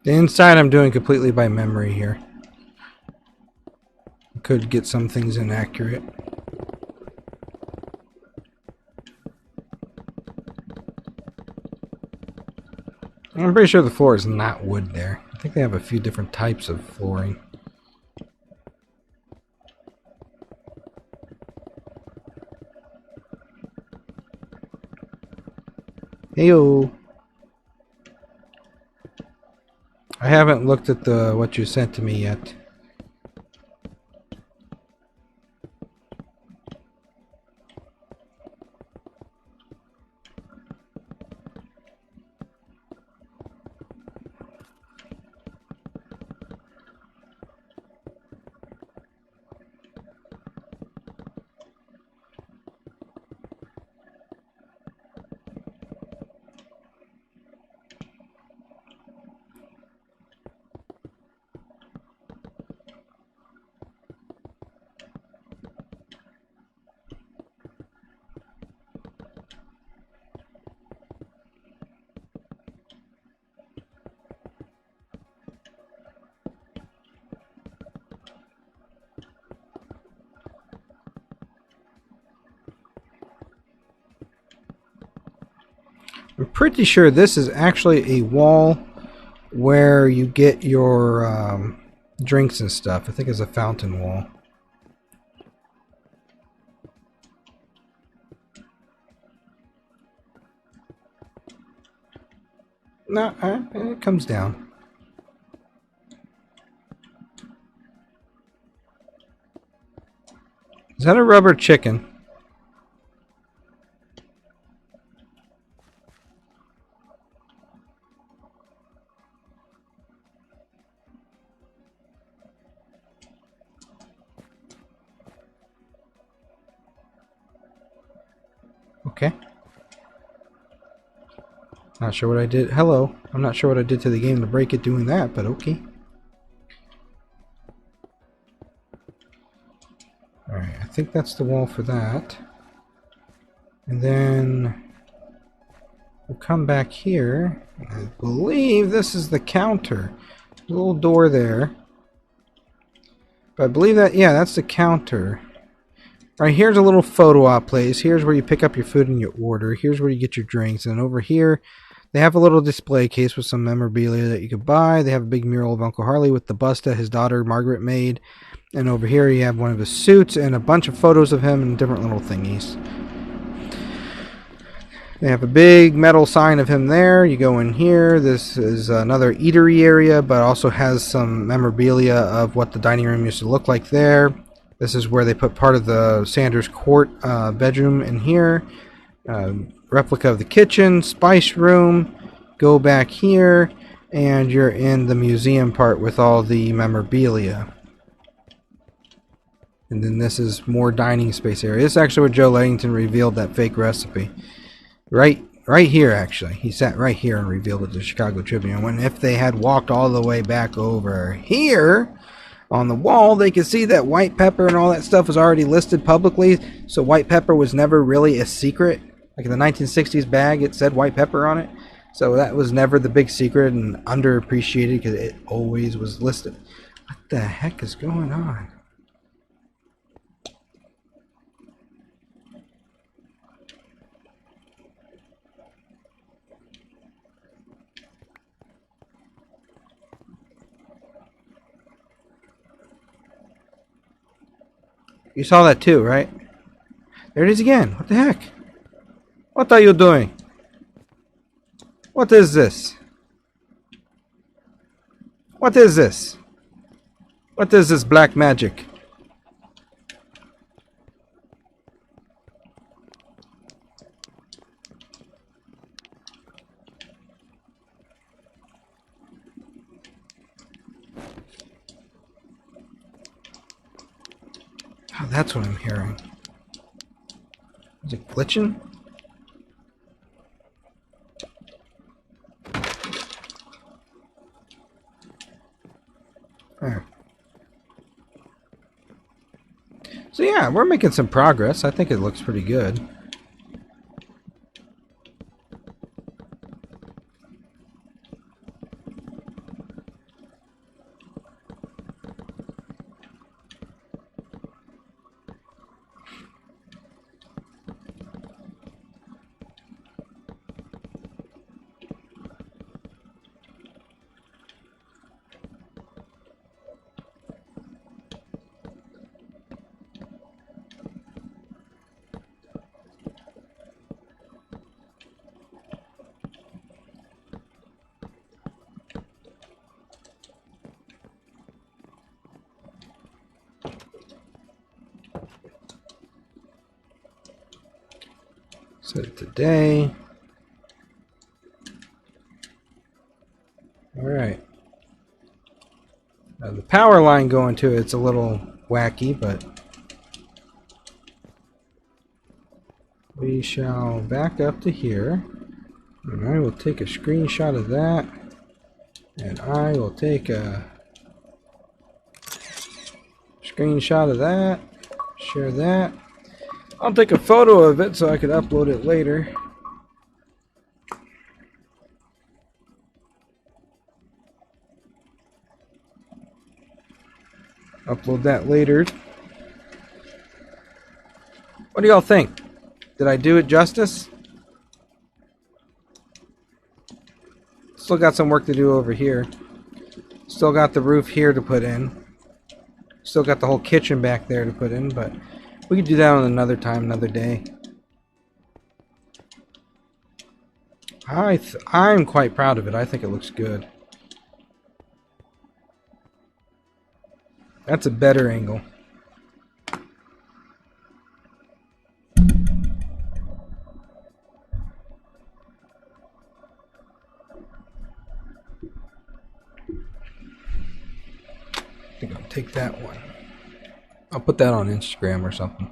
The inside I'm doing completely by memory here. Could get some things inaccurate. I'm pretty sure the floor is not wood there. I think they have a few different types of flooring. Heyo. I haven't looked at the what you sent to me yet. I'm pretty sure this is actually a wall where you get your drinks and stuff. I think it's a fountain wall. No, it comes down. Is that a rubber chicken? Okay. Not sure what I did. Hello. I'm not sure what I did to the game to break it doing that, but okay. Alright, I think that's the wall for that. And then we'll come back here. I believe this is the counter. There's a little door there. But I believe that, yeah, that's the counter. Alright, here's a little photo op place. Here's where you pick up your food and your order. Here's where you get your drinks. And over here, they have a little display case with some memorabilia that you could buy. They have a big mural of Uncle Harley with the bust that his daughter Margaret made. And over here you have one of his suits and a bunch of photos of him and different little thingies. They have a big metal sign of him there. You go in here. This is another eatery area, but also has some memorabilia of what the dining room used to look like there. This is where they put part of the Sanders Court bedroom in here. Replica of the kitchen, spice room. Go back here, and you're in the museum part with all the memorabilia. And then this is more dining space area. This is actually where Joe Leddington revealed that fake recipe. Right here, actually. He sat right here and revealed it to the Chicago Tribune. When if they had walked all the way back over here on the wall, they could see that white pepper and all that stuff was already listed publicly. So white pepper was never really a secret. Like in the 1960s bag, it said white pepper on it. So that was never the big secret and underappreciated because it always was listed. What the heck is going on? You saw that too, right? There it is again. What the heck? What are you doing? What is this? What is this? What is this black magic? Oh, that's what I'm hearing. Is it glitching? There. So yeah, we're making some progress. I think it looks pretty good. Set it today. Alright. The power line going to it's a little wacky, but we shall back up to here. And I will take a screenshot of that. And I will take a screenshot of that. Share that. I'll take a photo of it so I can upload it later. Upload that later. What do y'all think? Did I do it justice? Still got some work to do over here. Still got the roof here to put in. Still got the whole kitchen back there to put in, but we could do that on another time, another day. I'm quite proud of it. I think it looks good. That's a better angle. I think I'll take that one. I'll put that on Instagram or something.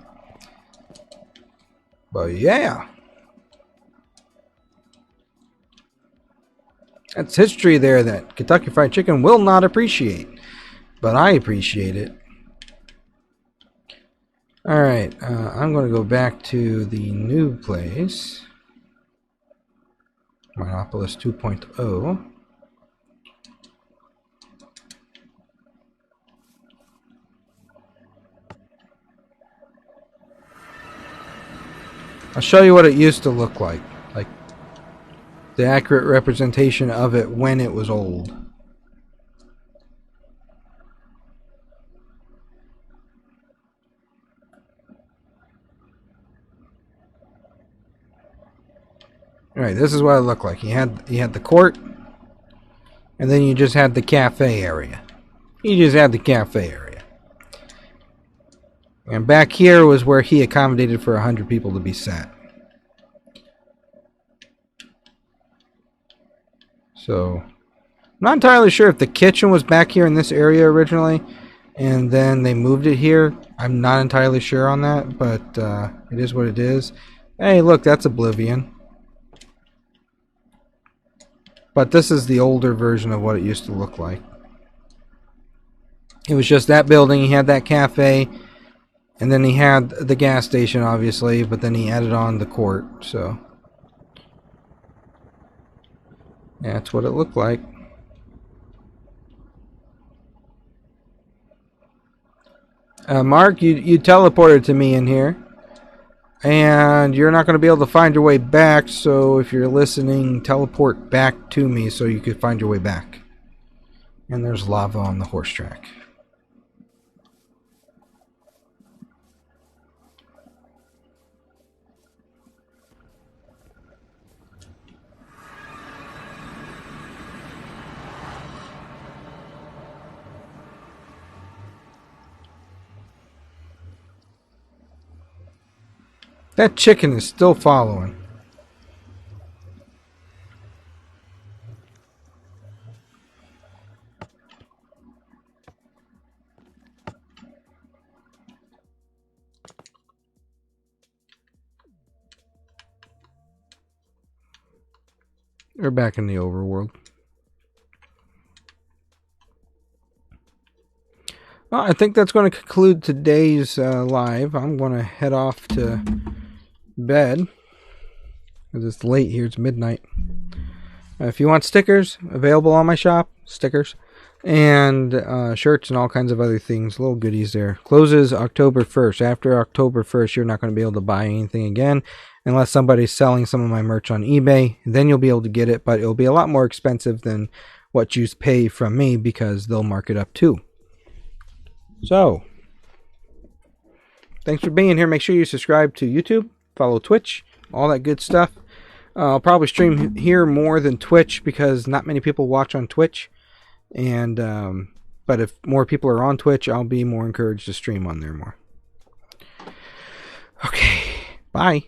But yeah. That's history there that Kentucky Fried Chicken will not appreciate. But I appreciate it. Alright, I'm going to go back to the new place. Monopolis 2.0. I'll show you what it used to look like the accurate representation of it when it was old. Alright, this is what it looked like. You had the court, and then you just had the cafe area. You just had the cafe area. And back here was where he accommodated for 100 people to be sat. So, I'm not entirely sure if the kitchen was back here in this area originally, and then they moved it here. I'm not entirely sure on that, but it is what it is. Hey, look, that's Oblivion. But this is the older version of what it used to look like. It was just that building. He had that cafe, and then he had the gas station, obviously, but then he added on the court. So that's what it looked like. Mark, you teleported to me in here, and you're not going to be able to find your way back, so if you're listening, teleport back to me so you could find your way back. And there's lava on the horse track. That chicken is still following. We're back in the overworld. Well, I think that's going to conclude today's live. I'm going to head off to bed because it's late here. It's midnight. If you want stickers, available on my shop, stickers, and shirts and all kinds of other things, little goodies there. Closes October 1st. After October 1st, you're not going to be able to buy anything again unless somebody's selling some of my merch on eBay. Then you'll be able to get it, but it'll be a lot more expensive than what you pay from me because they'll mark it up too. So, thanks for being here. Make sure you subscribe to YouTube, follow Twitch, all that good stuff. I'll probably stream here more than Twitch because not many people watch on Twitch. And but if more people are on Twitch, I'll be more encouraged to stream on there more. Okay, bye.